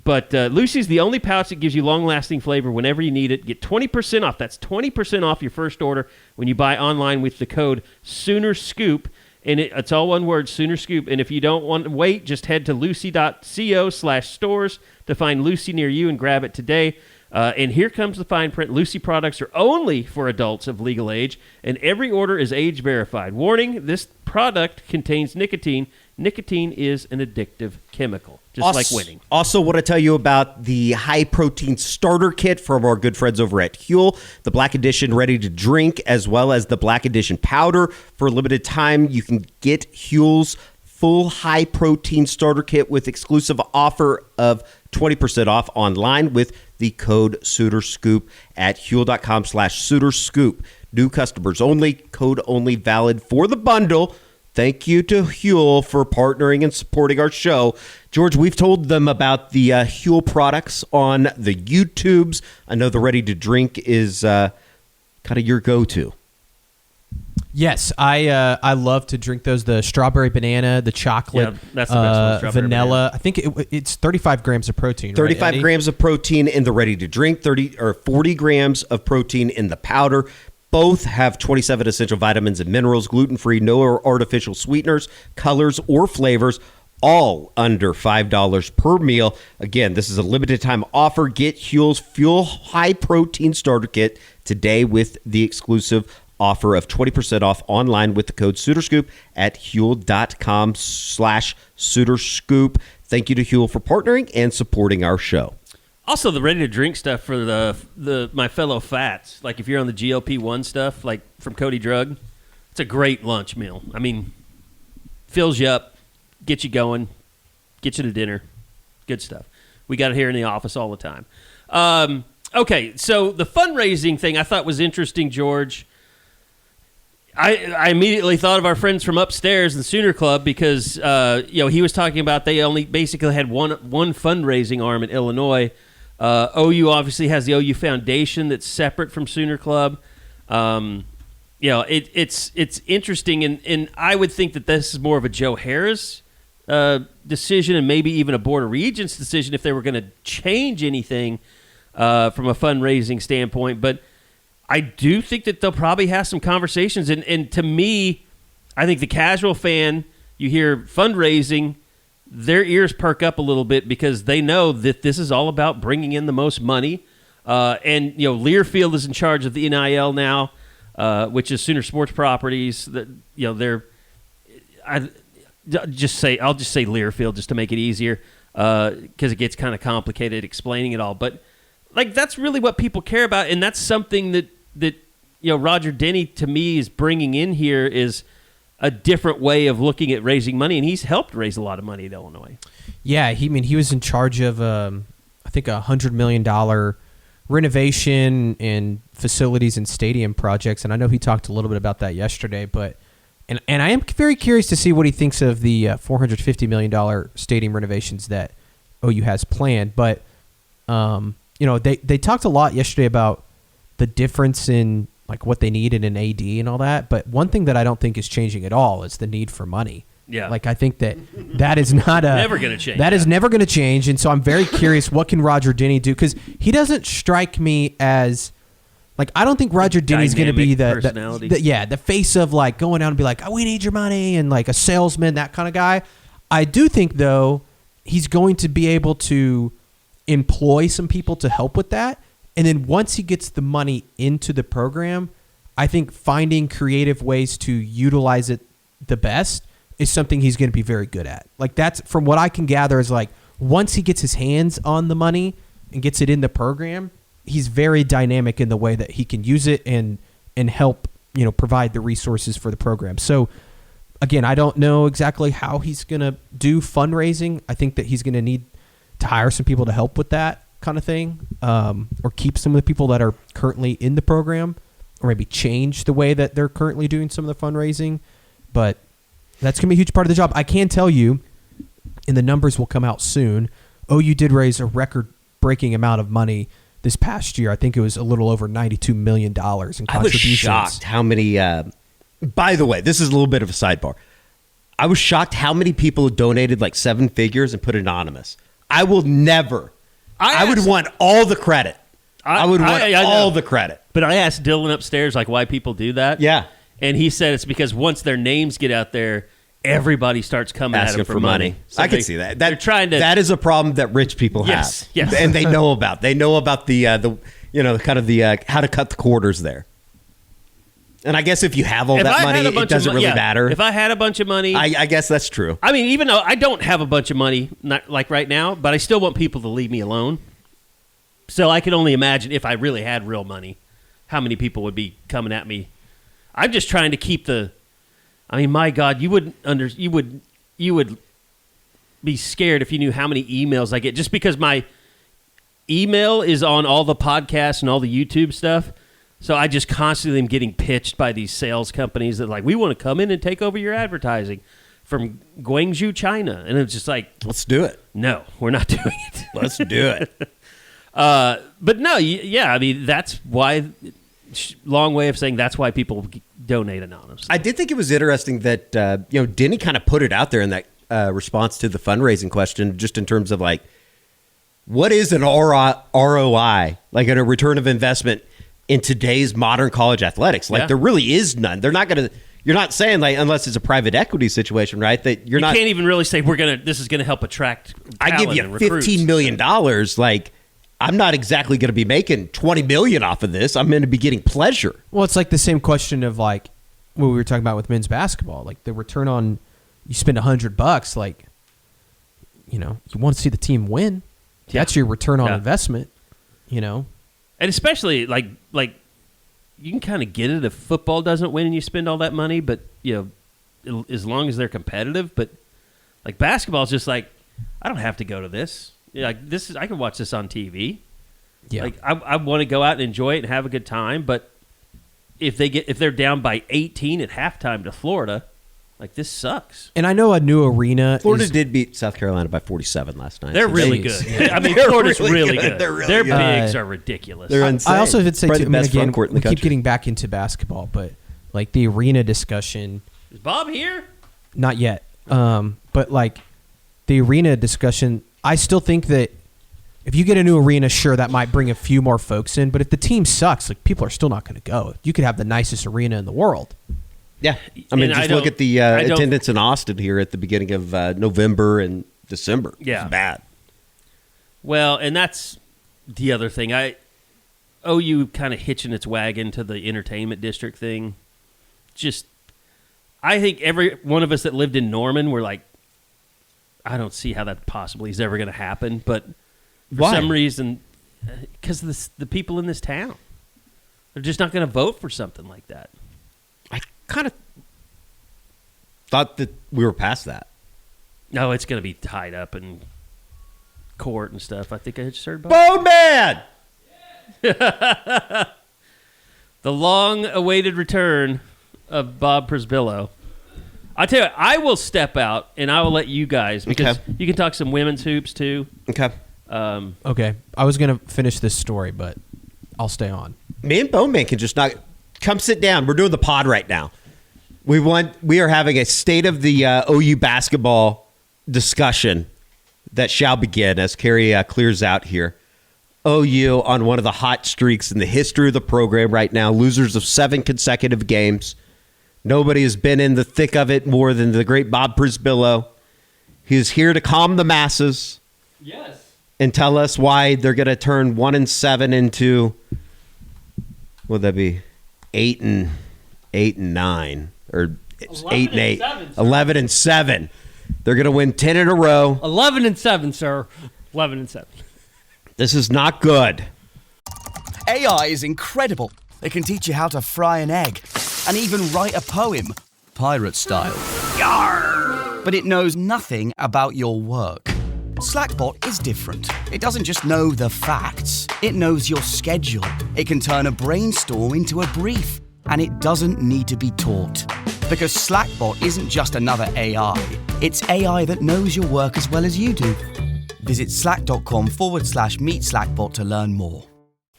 But Lucy's the only pouch that gives you long-lasting flavor whenever you need it. Get 20% off. That's 20% off your first order when you buy online with the code SoonerScoop. And it's all one word, Sooner Scoop. And if you don't want to wait, just head to lucy.co/stores to find Lucy near you and grab it today. And here comes the fine print. Lucy products are only for adults of legal age, and every order is age verified. Warning, this product contains nicotine. Nicotine is an addictive chemical, just like winning. Also want to tell you about the high-protein starter kit from our good friends over at Huel, the Black Edition ready to drink, as well as the Black Edition powder. For a limited time, you can get Huel's full high-protein starter kit with exclusive offer of 20% off online with the code SoonerScoop at Huel.com/SoonerScoop. New customers only, code only valid for the bundle. Thank you to Huel for partnering and supporting our show. George, we've told them about the Huel products on the YouTubes. I know the ready to drink is kind of your go-to. Yes, I love to drink those. The strawberry banana, the chocolate, that's the best one, vanilla. Banana. I think it's 35 grams of protein. 35 right, grams of protein in the ready to drink, 40 grams of protein in the powder. Both have 27 essential vitamins and minerals, gluten-free, no artificial sweeteners, colors, or flavors, all under $5 per meal. Again, this is a limited time offer. Get Huel's Fuel High Protein Starter Kit today with the exclusive offer of 20% off online with the code SoonerScoop at Huel.com/SoonerScoop. Thank you to Huel for partnering and supporting our show. Also, the ready-to-drink stuff for my fellow fats. Like if you're on the GLP-1 stuff, like from Cody Drug, it's a great lunch meal. I mean, fills you up, gets you going, gets you to dinner. Good stuff. We got it here in the office all the time. Okay, so the fundraising thing I thought was interesting, George. I immediately thought of our friends from upstairs, the Sooner Club, because he was talking about they only basically had one fundraising arm in Illinois. OU obviously has the OU Foundation that's separate from Sooner Club. It's interesting, and I would think that this is more of a Joe Harroz decision, and maybe even a Board of Regents decision if they were going to change anything from a fundraising standpoint. But I do think that they'll probably have some conversations, and to me, I think the casual fan, you hear fundraising, their ears perk up a little bit because they know that this is all about bringing in the most money. And Learfield is in charge of the NIL now, which is Sooner Sports Properties. I'll just say Learfield just to make it easier because it gets kind of complicated explaining it all. But like that's really what people care about, and that's something that Roger Denny to me is bringing in here is a different way of looking at raising money, and he's helped raise a lot of money in Illinois. Yeah, he was in charge of I think $100 million renovation and facilities and stadium projects, and I know he talked a little bit about that yesterday. But and I am very curious to see what he thinks of the $450 million stadium renovations that OU has planned. But they talked a lot yesterday about the difference in like what they need in an AD and all that. But one thing that I don't think is changing at all is the need for money. Yeah. Like I think that is not never going to change. That is never going to change. And so I'm very curious what can Roger Denny do, because he doesn't strike me as like, I don't think Roger Denny's going to be the face of like going out and be like, oh, we need your money, and like a salesman, that kind of guy. I do think though he's going to be able to employ some people to help with that. And then once he gets the money into the program, I think finding creative ways to utilize it the best is something he's going to be very good at. Like that's from what I can gather is like once he gets his hands on the money and gets it in the program, he's very dynamic in the way that he can use it and help, provide the resources for the program. So again, I don't know exactly how he's going to do fundraising. I think that he's going to need to hire some people to help with that kind of thing, or keep some of the people that are currently in the program, or maybe change the way that they're currently doing some of the fundraising. But that's going to be a huge part of the job. I can tell you, and the numbers will come out soon, OU did raise a record-breaking amount of money this past year. I think it was a little over $92 million in contributions. I was shocked how many... by the way, this is a little bit of a sidebar. I was shocked how many people donated like 7 figures and put anonymous. I will never. I would want all the credit. I would want all the credit. But I asked Dylan upstairs like why people do that. Yeah. And he said it's because once their names get out there, everybody starts coming asking at them for money. So I can see that. They're trying to. That is a problem that rich people have. Yes. And they know about. They know about the kind of the how to cut the quarters there. And I guess if you have all that money, it doesn't really matter. If I had a bunch of money, I guess that's true. I mean, even though I don't have a bunch of money, not like right now, but I still want people to leave me alone. So I can only imagine if I really had real money, how many people would be coming at me. I'm just trying to keep the. I mean, my God, you would be scared if you knew how many emails I get just because my email is on all the podcasts and all the YouTube stuff. So I just constantly am getting pitched by these sales companies that like, we want to come in and take over your advertising from Guangzhou, China. And it's just like, let's do it. No, we're not doing it. Let's do it. But no, I mean, that's why, long way of saying that's why people donate anonymously. I did think it was interesting that, Denny kind of put it out there in that response to the fundraising question, just in terms of like, what is an ROI, like a return of investment in today's modern college athletics? Like there really is none. They're not going to, you're not saying like, unless it's a private equity situation, right? That you can't even really say this is going to help attract I give you $15 million. Like, I'm not exactly going to be making $20 million off of this. I'm going to be getting pleasure. Well, it's like the same question of like what we were talking about with men's basketball. Like the return on, you spend $100, like, you want to see the team win. That's your return on investment, And especially like you can kind of get it if football doesn't win and you spend all that money, but as long as they're competitive. But like basketball is just like, I don't have to go to this. Like I can watch this on TV. Yeah. Like I want to go out and enjoy it and have a good time. But if they're down by 18 at halftime to Florida, like this sucks. And I know a new arena. Florida did beat South Carolina by 47 last night. They're really good. I mean, Florida's really good. Their bigs are ridiculous. They're insane. I also did say too, again, we keep getting back into basketball, but like the arena discussion. Is Bob here? Not yet. But like the arena discussion, I still think that if you get a new arena, sure, that might bring a few more folks in. But if the team sucks, like people are still not going to go. You could have the nicest arena in the world. Yeah. I mean, just look at the attendance in Austin here at the beginning of November and December. Yeah. It's bad. Well, and that's the other thing. OU kind of hitching its wagon to the entertainment district thing. Just, I think every one of us that lived in Norman were like, I don't see how that possibly is ever going to happen. But for some reason, because the people in this town, they're just not going to vote for something like that. I kind of thought that we were past that. No, it's going to be tied up in court and stuff. I think I just heard about Bone Man! The long-awaited return of Bob Przybylo. I tell you what, I will step out and I will let you guys, because you can talk some women's hoops too. Okay. Okay. I was going to finish this story, but I'll stay on. Me and Bone Man can just not come sit down. We're doing the pod right now. We are having a state of the OU basketball discussion that shall begin as Carrie clears out here. OU on one of the hot streaks in the history of the program right now. Losers of 7 consecutive games. Nobody has been in the thick of it more than the great Bob Przybylo. He is here to calm the masses. Yes. And tell us why they're going to turn 1-7 into, what would that be, 8-9, or 8-8, 11-7. They're going to win 10 in a row. 11-7, sir. 11-7. This is not good. AI is incredible. It can teach you how to fry an egg and even write a poem, pirate style. Yarr! But it knows nothing about your work. Slackbot is different. It doesn't just know the facts. It knows your schedule. It can turn a brainstorm into a brief. And it doesn't need to be taught. Because Slackbot isn't just another AI. It's AI that knows your work as well as you do. Visit slack.com/meet Slackbot to learn more.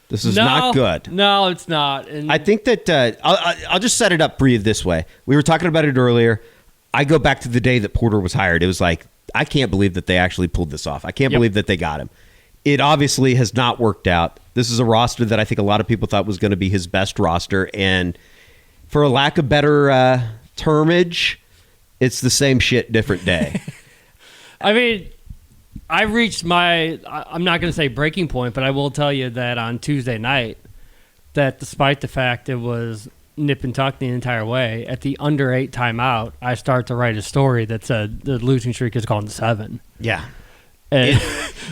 This is not good. No, it's not. And I think that I'll just set it up for you this way. We were talking about it earlier. I go back to the day that Porter was hired. It was like, I can't believe that they actually pulled this off. I can't believe that they got him. It obviously has not worked out. This is a roster that I think a lot of people thought was going to be his best roster. And for a lack of better termage, it's the same shit, different day. I mean, I reached I'm not going to say breaking point, but I will tell you that on Tuesday night, that despite the fact it was nip and tuck the entire way, at the under 8 timeout, I start to write a story that said the losing streak has gone to 7. Yeah.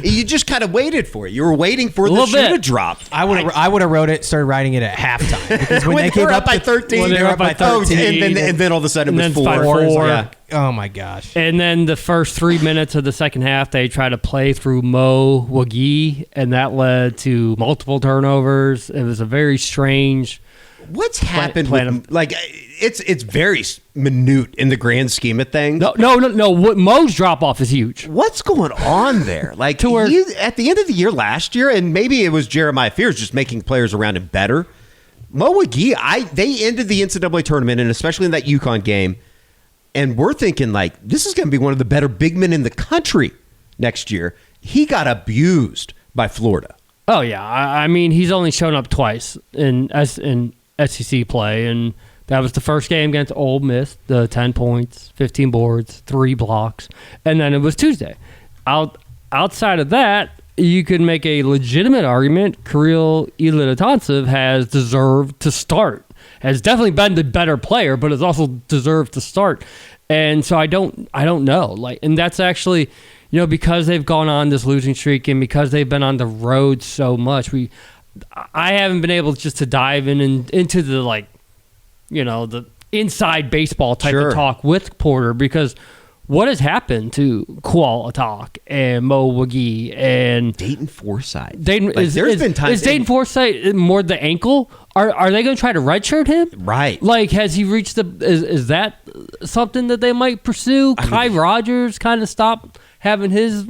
You just kind of waited for it. You were waiting for the shoe to drop. I would have wrote it, started writing it at halftime. Because when they were up by 13. When they were up by 13. And then all of a sudden it was 4. Yeah. Oh, my gosh. And then the first 3 minutes of the second half, they tried to play through Mo Wagee, and that led to multiple turnovers. It was a very strange... What's happened with, like, it's very minute in the grand scheme of things. No. What Mo's drop off is huge. What's going on there? Like, at the end of the year last year, and maybe it was Jeremiah Fears just making players around him better. Mo Wagee, they ended the NCAA tournament, and especially in that UConn game, and we're thinking, like, this is going to be one of the better big men in the country next year. He got abused by Florida. Oh, yeah. I mean, he's only shown up twice in SEC play, and that was the first game against Ole Miss, the 10 points, 15 boards, 3 blocks, and then it was Tuesday. Outside of that, you could make a legitimate argument Kirill Ilitantsev has deserved to start, has definitely been the better player, but has also deserved to start. And so I don't know. Like, and that's actually, because they've gone on this losing streak and because they've been on the road so much, I haven't been able just to dive into the the inside baseball type of talk with Porter, because what has happened to Kual Atak and Mo Wagee and Dayton Forsythe? There's been times. Is Dayton Forsythe more the ankle? Are they going to try to redshirt him? Right. Like, has he reached is that something that they might pursue? Kai Rogers kind of stopped having his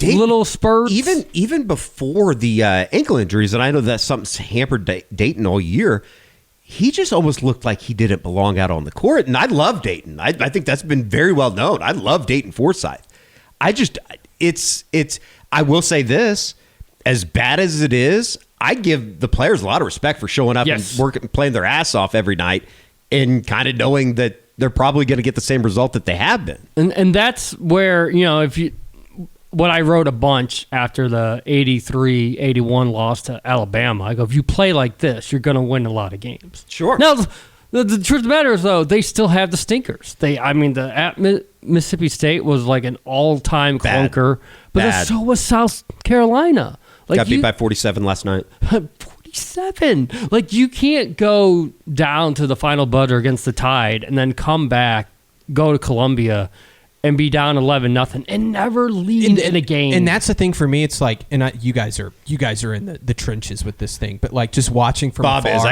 little spurts. Even before the ankle injuries, and I know that's something's hampered Dayton all year, he just almost looked like he didn't belong out on the court. And I love Dayton. I think that's been very well known. I love Dayton Forsythe. I will say this, as bad as it is, I give the players a lot of respect for showing up and working, playing their ass off every night, and kind of knowing that they're probably going to get the same result that they have been. And that's where, what I wrote a bunch after the 83-81 loss to Alabama. I go, if you play like this, you're going to win a lot of games. Sure. Now, the truth of the matter is, though, they still have the stinkers. Mississippi State was like an all-time clunker, but so was South Carolina. Got beat by 47 last night. 47. Like, you can't go down to the final buzzer against the Tide and then come back, go to Columbia, and be down 11-0 and never lead in a game. And that's the thing for me. It's like, and you guys are in the trenches with this thing, but like just watching from afar. Bob is.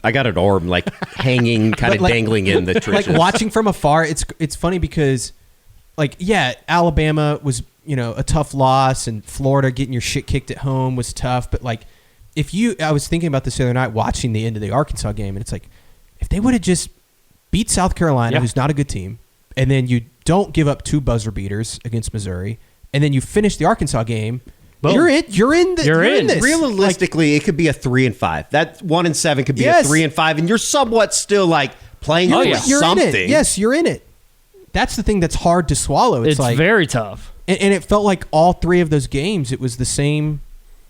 I got an arm like hanging, kind of dangling in the trenches. Like watching from afar, it's funny because, like, yeah, Alabama was a tough loss, and Florida getting your shit kicked at home was tough. But like, I was thinking about this the other night watching the end of the Arkansas game, and it's like, if they would have just beat South Carolina, who's not a good team, and then you don't give up 2 buzzer beaters against Missouri, and then you finish the Arkansas game, you're in this. Realistically, it could be a 3-5. That 1-7 could be a 3-5, and you're somewhat still like playing for something. In it. Yes, you're in it. That's the thing that's hard to swallow. It's like, very tough. And it felt like all 3 of those games, it was the same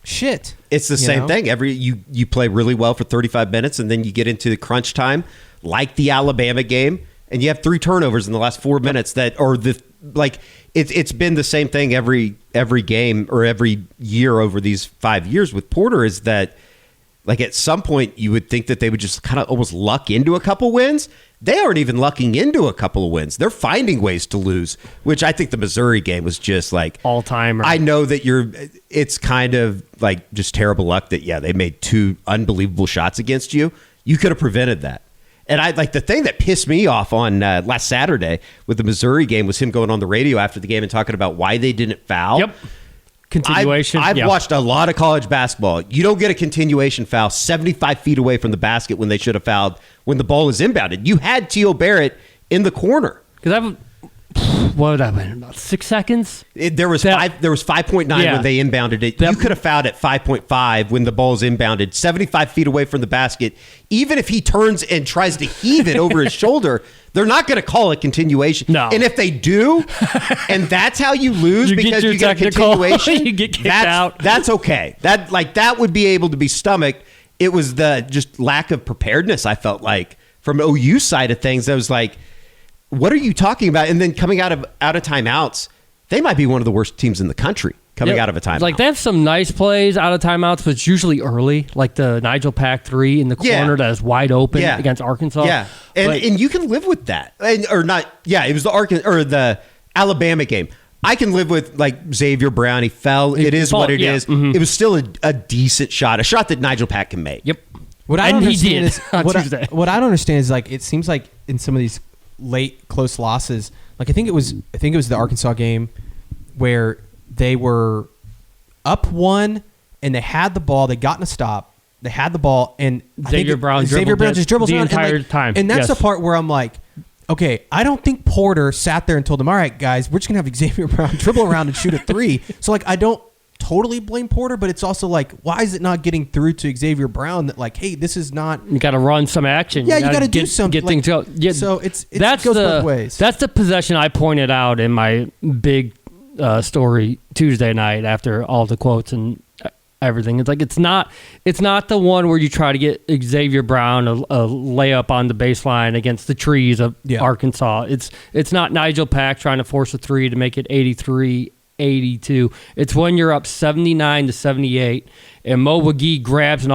shit. It's the same thing. You play really well for 35 minutes, and then you get into the crunch time, like the Alabama game, and you have 3 turnovers in the last 4 minutes. It's been the same thing every game or every year over these 5 years with Porter, is that, like, at some point you would think that they would just kind of almost luck into a couple wins. They aren't even lucking into a couple of wins. They're finding ways to lose, which I think the Missouri game was just like all-timer. I know that it's kind of like just terrible luck that, they made 2 unbelievable shots against you. You could have prevented that. And the thing that pissed me off on last Saturday with the Missouri game was him going on the radio after the game and talking about why they didn't foul. Yep. Continuation. I've watched a lot of college basketball. You don't get a continuation foul 75 feet away from the basket when they should have fouled when the ball is inbounded. You had T.O. Barrett in the corner. Because what would that have been? About 6 seconds? There was 5.9 when they inbounded it. You could have fouled at 5.5 when the ball's inbounded, 75 feet away from the basket. Even if he turns and tries to heave it over his shoulder, they're not going to call it continuation. No. And if they do, and that's how you lose because you get a continuation, you get kicked out. That's okay. That would be able to be stomached. It was the just lack of preparedness, I felt like, from OU side of things. I was like, what are you talking about? And then coming out of timeouts, they might be one of the worst teams in the country coming out of a timeout. Like, they have some nice plays out of timeouts, but it's usually early, like the Nigel Pack 3 in the corner that is wide open against Arkansas. Yeah, and you can live with that. Or not, it was the Alabama game. I can live with, like, Xavier Brown. He fell. It is what it is. Mm-hmm. It was still a decent shot, a shot that Nigel Pack can make. Yep. What I don't understand is, like, it seems like in some of these late close losses, like I think it was the Arkansas game where they were up 1 and they had the ball, they got in a stop, they had the ball, and Xavier Brown just dribbles the around entire time. And that's the part where I'm like, okay, I don't think Porter sat there and told them, all right, guys, we're just gonna have Xavier Brown dribble around and shoot a 3. So, like, I don't totally blame Porter, but it's also like, why is it not getting through to Xavier Brown that, like, hey, this is not... You got to run some action. Yeah, you got to do something. Get things going. Yeah, so it goes both ways. That's the possession I pointed out in my big story Tuesday night after all the quotes and everything. It's like, it's not the one where you try to get Xavier Brown a layup on the baseline against the trees of Arkansas. It's not Nigel Pack trying to force a 3 to make it 83-82. It's when you're up 79-78 and Mo McGee grabs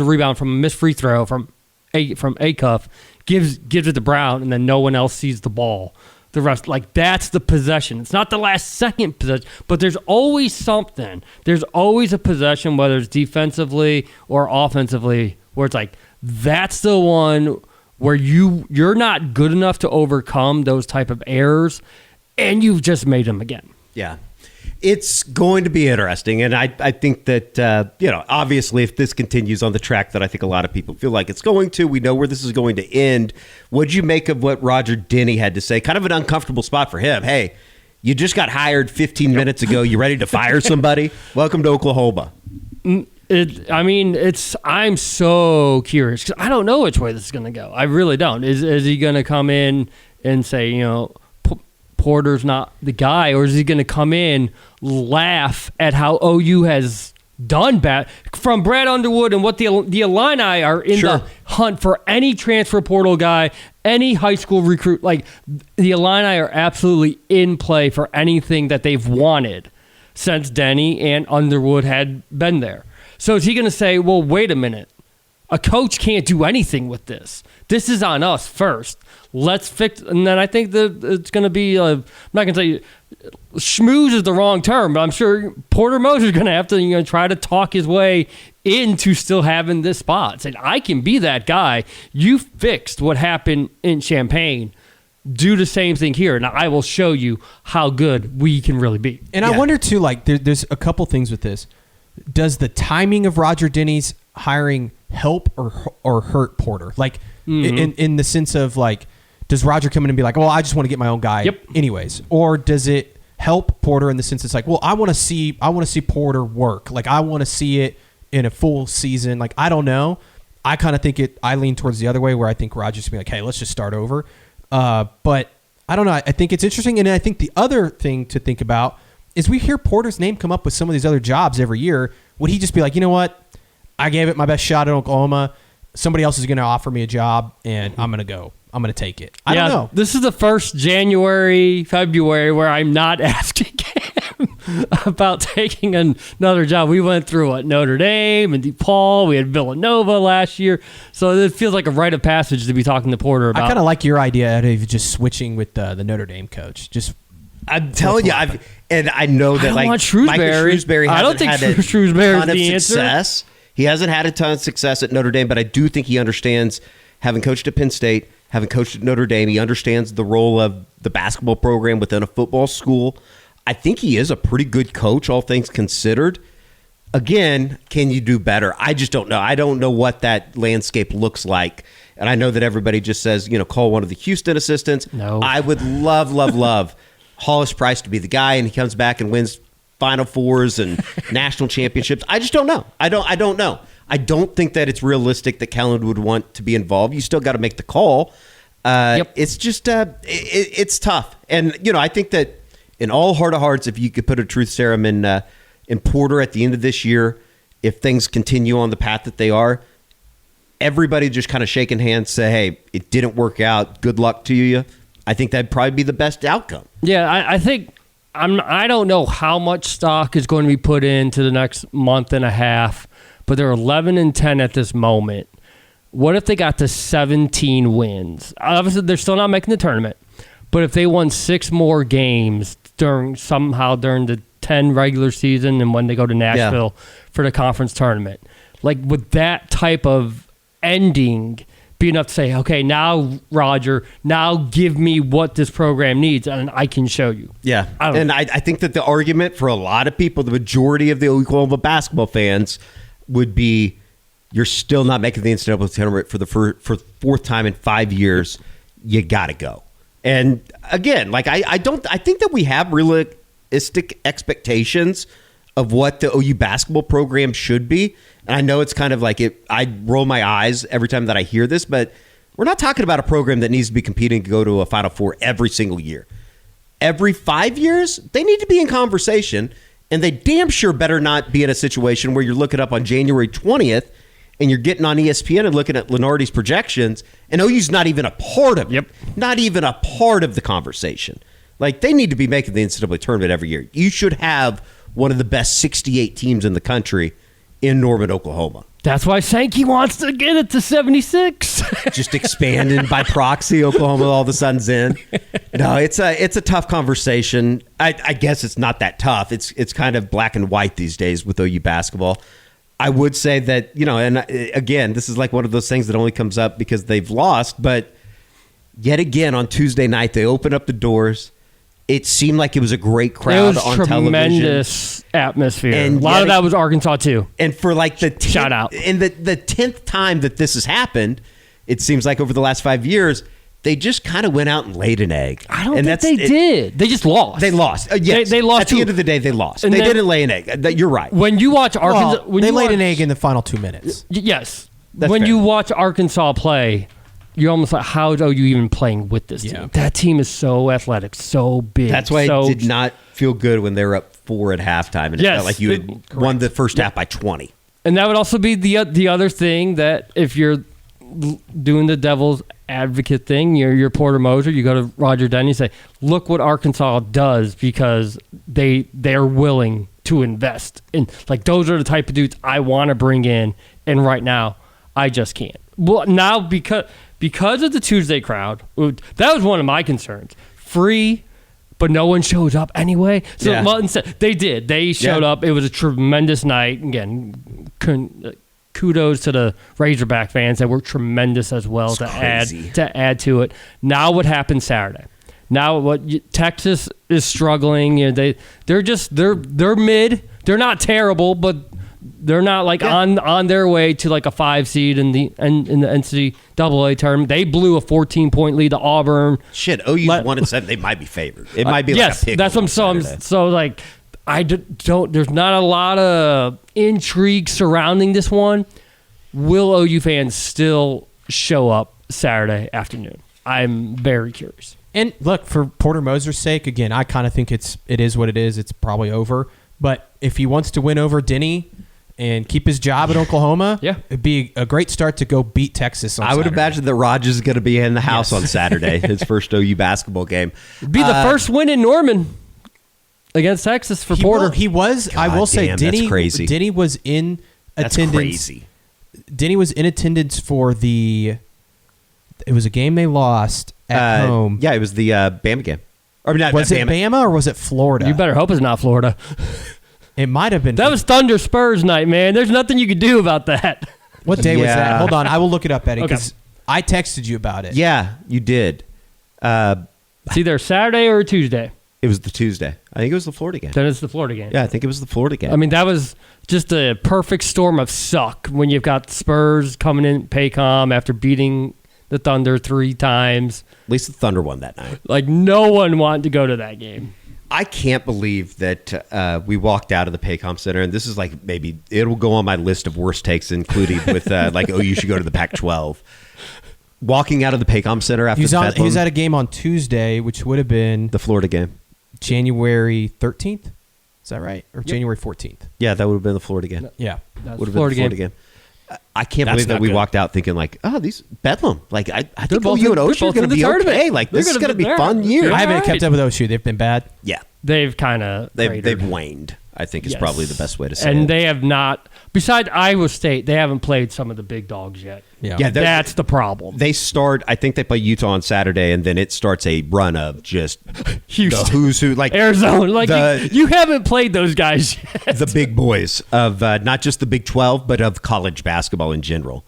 a rebound from a missed free throw from Acuff, gives it to Brown, and then no one else sees the ball. The rest, like, that's the possession. It's not the last second possession, but there's always something. There's always a possession, whether it's defensively or offensively, where it's like, that's the one where you're not good enough to overcome those type of errors, and you've just made them again. Yeah. It's going to be interesting, and I think that, obviously if this continues on the track that I think a lot of people feel like it's going to, we know where this is going to end. What'd you make of what Roger Denny had to say? Kind of an uncomfortable spot for him. Hey, you just got hired 15 minutes ago. You ready to fire somebody? Welcome to Oklahoma. I'm so curious because I don't know which way this is going to go. I really don't. Is he going to come in and say, Porter's not the guy, or is he going to come in, laugh at how OU has done bad from Brad Underwood and what the Illini are in the hunt for any transfer portal guy, any high school recruit? Like, the Illini are absolutely in play for anything that they've wanted since Denny and Underwood had been there. So is he going to say, well, wait a minute, a coach can't do anything with this. This is on us first. Let's fix, and then I think that it's going to be, I'm not going to say schmooze is the wrong term, but I'm sure Porter Moser is going to have to try to talk his way into still having this spot. Saying, I can be that guy. You fixed what happened in Champaign. Do the same thing here, and I will show you how good we can really be. And I wonder, too, like, there's a couple things with this. Does the timing of Roger Denny's hiring help or hurt Porter? Like, in the sense of, like, does Roger come in and be like, well, I just want to get my own guy anyways? Or does it help Porter in the sense it's like, well, I want to see Porter work. Like, I want to see it in a full season. Like, I don't know. I kind of think I lean towards the other way where I think Roger's going to be like, hey, let's just start over. But I don't know. I think it's interesting. And I think the other thing to think about is we hear Porter's name come up with some of these other jobs every year. Would he just be like, you know what? I gave it my best shot at Oklahoma. Somebody else is going to offer me a job, and I'm going to go. I'm going to take it. I don't know. This is the first January, February where I'm not asking him about taking another job. We went through Notre Dame and DePaul. We had Villanova last year. So it feels like a rite of passage to be talking to Porter about. I kind of like your idea of just switching with the Notre Dame coach. Just I'm telling you, I know that Mike Shrewsbury hasn't had a ton of success. Answer. He hasn't had a ton of success at Notre Dame, but I do think he understands, having coached at Penn State, having coached at Notre Dame, he understands the role of the basketball program within a football school. I think he is a pretty good coach, all things considered. Again, can you do better? I just don't know. I don't know what that landscape looks like. And I know that everybody just says, call one of the Houston assistants. No. I would love Hollis Price to be the guy, and he comes back and wins Final Fours and national championships. I just don't know. I don't know. I don't think that it's realistic that Kellen would want to be involved. You still got to make the call. It's just it's tough. And, I think that in all heart of hearts, if you could put a truth serum in Porter at the end of this year, if things continue on the path that they are, everybody just kind of shaking hands, say, hey, it didn't work out. Good luck to you. I think that'd probably be the best outcome. Yeah, I think I don't know how much stock is going to be put into the next month and a half, but they're 11-10 at this moment. What if they got to 17 wins? Obviously, they're still not making the tournament, but if they won 6 more games during the 10 regular season and when they go to Nashville for the conference tournament, like would that type of ending be enough to say, okay, now Roger, now give me what this program needs and I can show you? Yeah, I think that the argument for a lot of people, the majority of the Oklahoma basketball fans, would be you're still not making the NCAA tournament for the fourth time in 5 years. You got to go. And again, like I think that we have realistic expectations of what the OU basketball program should be. And I know it's kind of like I roll my eyes every time that I hear this, but we're not talking about a program that needs to be competing to go to a Final Four every single year. Every 5 years, they need to be in conversation, and they damn sure better not be in a situation where you're looking up on January 20th and you're getting on ESPN and looking at Lenardi's projections, and OU's not even a part of it. Yep. Not even a part of the conversation. Like, they need to be making the NCAA tournament every year. You should have one of the best 68 teams in the country in Norman, Oklahoma. That's why Sankey wants to get it to 76. Just expanding by proxy. Oklahoma all of a sudden's in. No, it's a tough conversation. I guess it's not that tough. It's kind of black and white these days with OU basketball. I would say that, and again, this is like one of those things that only comes up because they've lost. But yet again, on Tuesday night, they opened up the doors. It seemed like it was a great crowd on television. Tremendous atmosphere. And a lot of that was Arkansas, too. And for like the shout out. And the 10th time that this has happened, it seems like over the last 5 years, they just kind of went out and laid an egg. I don't think they did. They just lost. They lost. Yes. They lost. At the end of the day, they lost. They didn't lay an egg. You're right. When you watch Arkansas... they laid an egg in the final 2 minutes. Yes. That's when fair. you watch Arkansas play, you're almost like, how are you even playing with this team? That team is so athletic, so big. That's why it did not feel good when they were up 4 at halftime. And it felt like you had won the first half by 20. And that would also be the other thing that if you're doing the devil's advocate thing, you're Porter Moser, you go to Roger Denny and say, look what Arkansas does because they're willing to invest. And like those are the type of dudes I want to bring in, and right now I just can't. Well, now because of the Tuesday crowd, that was one of my concerns. Free, but no one shows up anyway. So well, instead they did. They showed up. It was a tremendous night. Again, kudos to the Razorback fans that were tremendous as well to add to it. Now what happens Saturday? Now Texas is struggling. They're mid. They're not terrible, but they're not like on their way to like a 5 seed in the NCAA tournament. They blew a 14-point lead to Auburn. Shit, OU's 1-7. They might be favored. It might be like a pick. That's what I'm saying. So like. There's not a lot of intrigue surrounding this one. Will OU fans still show up Saturday afternoon? I'm very curious. And look, for Porter Moser's sake, again, I kind of think it is what it is. It's probably over. But if he wants to win over Denny and keep his job at Oklahoma, it'd be a great start to go beat Texas on Saturday. I would imagine that Rogers is going to be in the house on Saturday, his first OU basketball game. It'd be the first win in Norman. Against Texas for Porter. He was. God, I will say, Denny. Crazy. Denny was in attendance. That's crazy. Denny was in attendance for the. It was a game they lost at home. Yeah, it was the Bama game. Or not, was it Bama or was it Florida? You better hope it's not Florida. It might have been. That was Thunder Spurs night, man. There's nothing you could do about that. What day was that? Hold on, I will look it up, Eddie, because I texted you about it. Yeah, you did. It's either Saturday or Tuesday. It was the Tuesday. I think it was the Florida game. Then it's the Florida game. Yeah, I think it was the Florida game. I mean, that was just a perfect storm of suck when you've got Spurs coming in Paycom after beating the Thunder 3 times. At least the Thunder won that night. Like, no one wanted to go to that game. I can't believe that we walked out of the Paycom Center, and this is like maybe it'll go on my list of worst takes, including with you should go to the Pac-12. Walking out of the Paycom Center after he was at a game on Tuesday, which would have been the Florida game, January 13th. Is that right? Or January 14th? Yeah, that would have been the Florida game. Yeah, would have been the Florida game. I can't believe that we walked out thinking like, oh, these Bedlam. Like I think OU and OSU are going to be okay. Like this is going to be a fun year. I haven't kept up with OSU. They've been bad. Yeah, they've kind of they've waned. I think is probably the best way to say it. And they have not, besides Iowa State, they haven't played some of the big dogs yet. Yeah, that's the problem. They start, I think they play Utah on Saturday, and then it starts a run of just Houston, the who's who, like Arizona. Like you haven't played those guys yet. The big boys of not just the Big 12, but of college basketball in general.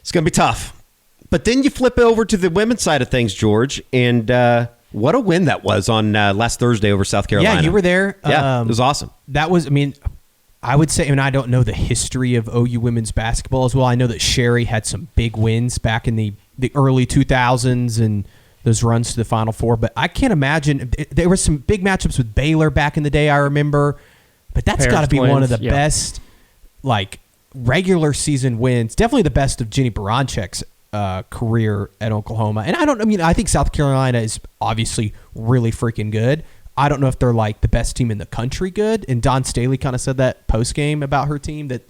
It's going to be tough. But then you flip over to the women's side of things, George, and what a win that was on last Thursday over South Carolina. Yeah, you were there. Yeah, it was awesome. That was, I would say, I don't know the history of OU women's basketball as well. I know that Sherry had some big wins back in the early 2000s and those runs to the Final Four, but I can't imagine. There were some big matchups with Baylor back in the day, I remember, but that's got to be one of the best, like, regular season wins. Definitely the best of Jenny Baranchek's career at Oklahoma. And I think South Carolina is obviously really freaking good. I don't know if they're like the best team in the country good. And Don Staley kind of said that post game about her team that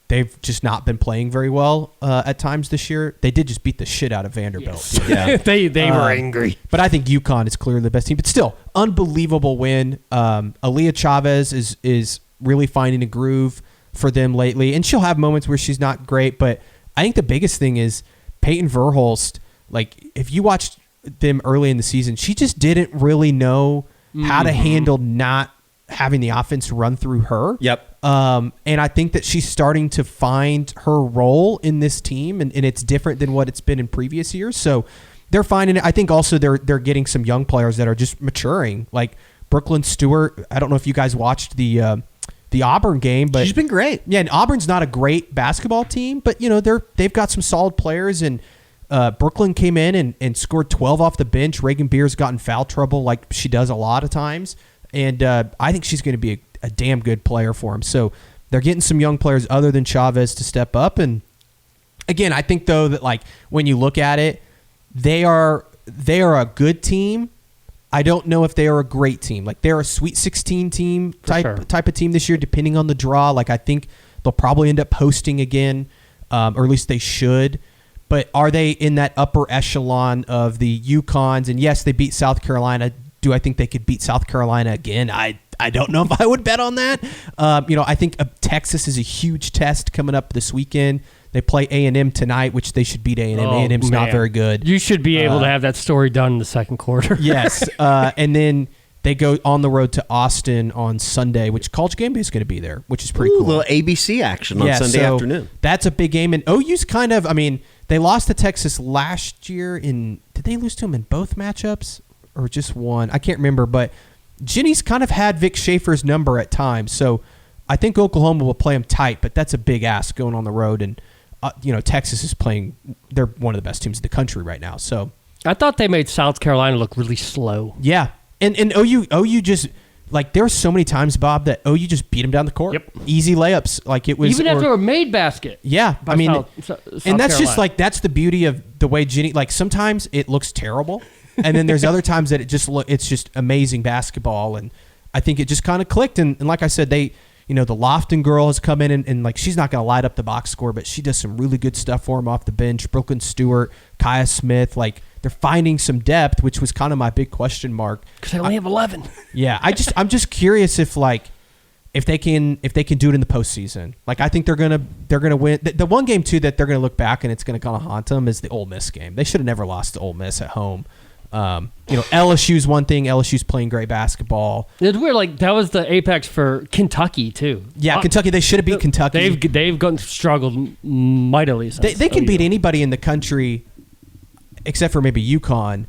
they've just not been playing very well at times this year. They did just beat the shit out of Vanderbilt. Yes. Yeah. they were angry. But I think UConn is clearly the best team. But still, unbelievable win. Aaliyah Chavez is really finding a groove for them lately. And she'll have moments where she's not great. But I think the biggest thing is Peyton Verhulst, like, if you watched them early in the season, she just didn't really know how to handle not having the offense run through her. Yep. And I think that she's starting to find her role in this team, and it's different than what it's been in previous years. So they're finding it. I think also they're getting some young players that are just maturing, like Brooklyn Stewart. I don't know if you guys watched the Auburn game, but she's been great. Yeah, and Auburn's not a great basketball team, but they've got some solid players, and Brooklyn came in and scored 12 off the bench. Reagan Beers got in foul trouble like she does a lot of times, and I think she's going to be a damn good player for them. So they're getting some young players other than Chavez to step up, and again, I think though that like when you look at it, they are a good team. I don't know if they are a great team. Like they're a Sweet 16 team type of team this year, depending on the draw. Like I think they'll probably end up hosting again, or at least they should. But are they in that upper echelon of the UConns? And yes, they beat South Carolina. Do I think they could beat South Carolina again? I don't know if I would bet on that. I think Texas is a huge test coming up this weekend. They play A&M tonight, which they should beat A&M. A&M's not very good. You should be able to have that story done in the second quarter. Yes. And then they go on the road to Austin on Sunday, which College Game Day is going to be there, which is pretty cool. A little ABC action on Sunday afternoon. That's a big game. And OU's kind of, they lost to Texas last year did they lose to them in both matchups or just one? I can't remember, but Jenny's kind of had Vic Schaefer's number at times. So I think Oklahoma will play them tight, but that's a big ask going on the road. And Texas is playing. They're one of the best teams in the country right now. So I thought they made South Carolina look really slow. Yeah, and OU just like there were so many times, Bob, that OU just beat them down the court. Yep, easy layups. Like it was even after a made basket. Yeah, South and that's Carolina. just like that's the beauty of the way Jenny. Like sometimes it looks terrible, and then there's other times that it's just amazing basketball. And I think it just kind of clicked. And like I said, they. The Lofton girl has come in and like she's not going to light up the box score, but she does some really good stuff for him off the bench. Brooklyn Stewart, Kaya Smith, like they're finding some depth, which was kind of my big question mark. Because they only have 11. Yeah, I'm just curious if they can do it in the postseason. Like I think they're gonna win. The one game too that they're gonna look back and it's gonna kind of haunt them is the Ole Miss game. They should have never lost to Ole Miss at home. LSU's one thing. LSU's playing great basketball. It's weird. Like that was the apex for Kentucky too. Yeah, Kentucky. They should have beat Kentucky. They've struggled mightily. They can beat anybody in the country, except for maybe UConn.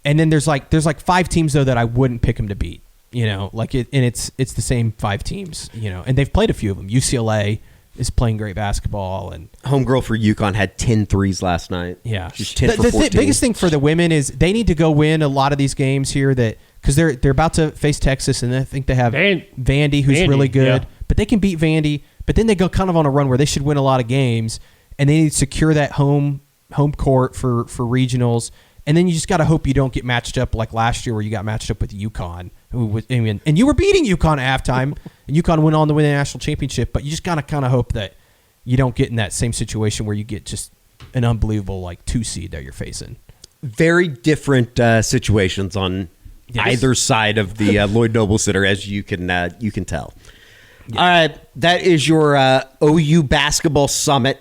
And then there's like 5 teams though that I wouldn't pick them to beat. It's the same 5 teams. And they've played a few of them. UCLA is playing great basketball, and homegirl for UConn had 10 threes last night. Yeah, just 10 for 14. The biggest thing for the women is they need to go win a lot of these games here because they're about to face Texas, and I think they have Vandy, who's really good, but they can beat Vandy. But then they go kind of on a run where they should win a lot of games, and they need to secure that home court for regionals. And then you just got to hope you don't get matched up like last year where you got matched up with UConn, and you were beating UConn at halftime, and UConn went on to win the national championship. But you just got to kind of hope that you don't get in that same situation where you get just an unbelievable 2 seed that you're facing. Very different situations on either side of the Lloyd Noble Center, as you can tell. Yeah. All right, that is your OU basketball summit.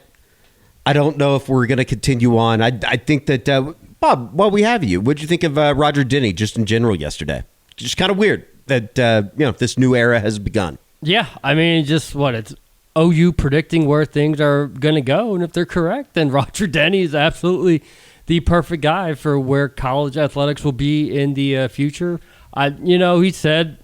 I don't know if we're going to continue on. I think that Bob, while we have you, what did you think of Roger Denny just in general yesterday? Just kind of weird that this new era has begun. Yeah, I mean, just it's OU predicting where things are going to go, and if they're correct, then Roger Denny is absolutely the perfect guy for where college athletics will be in the future. He said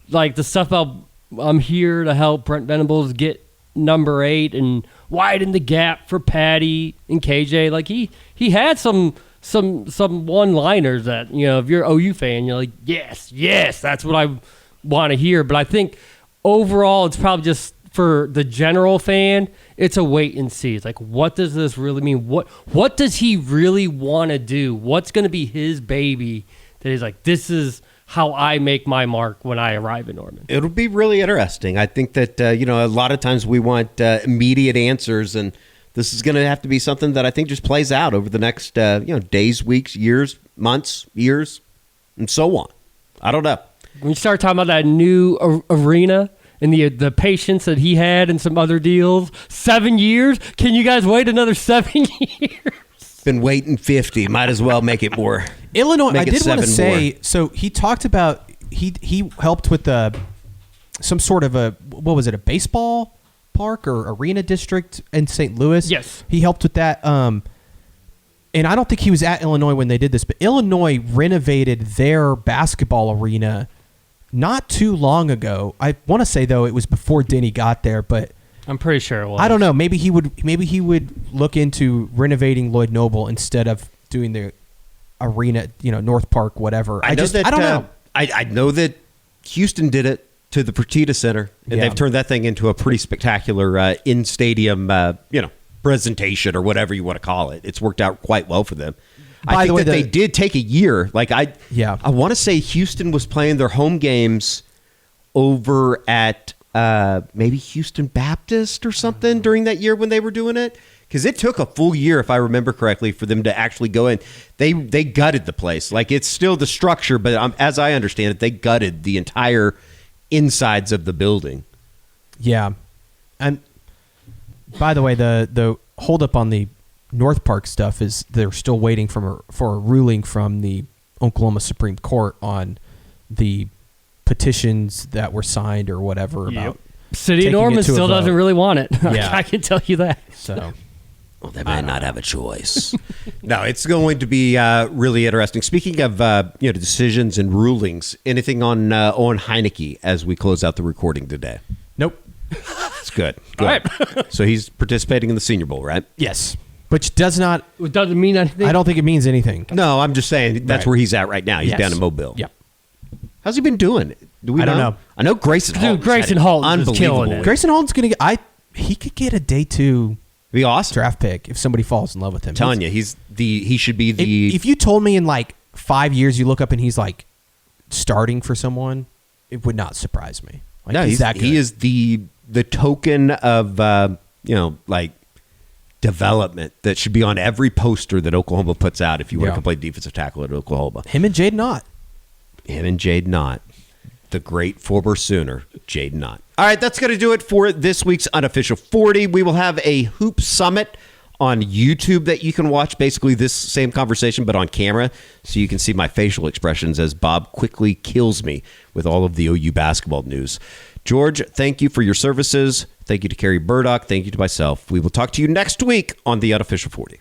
the stuff about I'm here to help Brent Venables get number 8 and widen the gap for Patty and KJ. He had some one-liners that, if you're an OU fan, you're like, yes, that's what I want to hear. But I think overall it's probably just for the general fan, it's a wait and see. It's like, what does this really mean? What does he really want to do? What's going to be his baby that he's like, this is how I make my mark when I arrive in Norman? It'll be really interesting. I think that, a lot of times we want immediate answers, and this is going to have to be something that I think just plays out over the next, days, weeks, years, months, years, and so on. I don't know. When you start talking about that new arena and the patience that he had and some other deals, 7 years? Can you guys wait another 7 years? Been waiting 50. Might as well make it more. Illinois, I did want to say, so he talked about, he helped with some sort of a baseball park or arena district in St. Louis. Yes. He helped with that. And I don't think he was at Illinois when they did this, but Illinois renovated their basketball arena not too long ago. I want to say, though, it was before Denny got there, but I'm pretty sure it was. I don't know. Maybe he would look into renovating Lloyd Noble instead of doing the arena, North Park, whatever. I don't know. I know that Houston did it to the Fertitta Center, and they've turned that thing into a pretty spectacular in-stadium, presentation or whatever you want to call it. It's worked out quite well for them. I think that they did take a year. I want to say Houston was playing their home games over at maybe Houston Baptist or something during that year when they were doing it, because it took a full year, if I remember correctly, for them to actually go in. They gutted the place. It's still the structure, but as I understand it, they gutted the entire insides of the building. Yeah. And by the way, the holdup on the North Park stuff is they're still waiting for a ruling from the Oklahoma Supreme Court on the petitions that were signed or whatever about City of Norman still doesn't really want it. Yeah. I can tell you that. So, well, they may not have a choice. No, it's going to be really interesting. Speaking of decisions and rulings, anything on Heineke as we close out the recording today? Nope. It's good. All right. So he's participating in the Senior Bowl, right? Yes. Which doesn't mean anything. I don't think it means anything. No, I'm just saying that's where he's at right now. He's down in Mobile. Yep. How's he been doing? I don't know. I know Grayson Holton. Grayson Holton is killing it. Grayson Holton's going to get... he could get a day 2 be awesome draft pick if somebody falls in love with him. I'm telling you, he should be the... If you told me in 5 years you look up and he's starting for someone, it would not surprise me. No, he's that good. He is the token of development that should be on every poster that Oklahoma puts out if you want to play defensive tackle at Oklahoma. Him and Jaden Ott. The great former Sooner, Jaden Ott. All right, that's going to do it for this week's Unofficial 40. We will have a Hoop Summit on YouTube that you can watch, basically this same conversation, but on camera, so you can see my facial expressions as Bob quickly kills me with all of the OU basketball news. George, thank you for your services. Thank you to Carrie Burdock. Thank you to myself. We will talk to you next week on the Unofficial 40.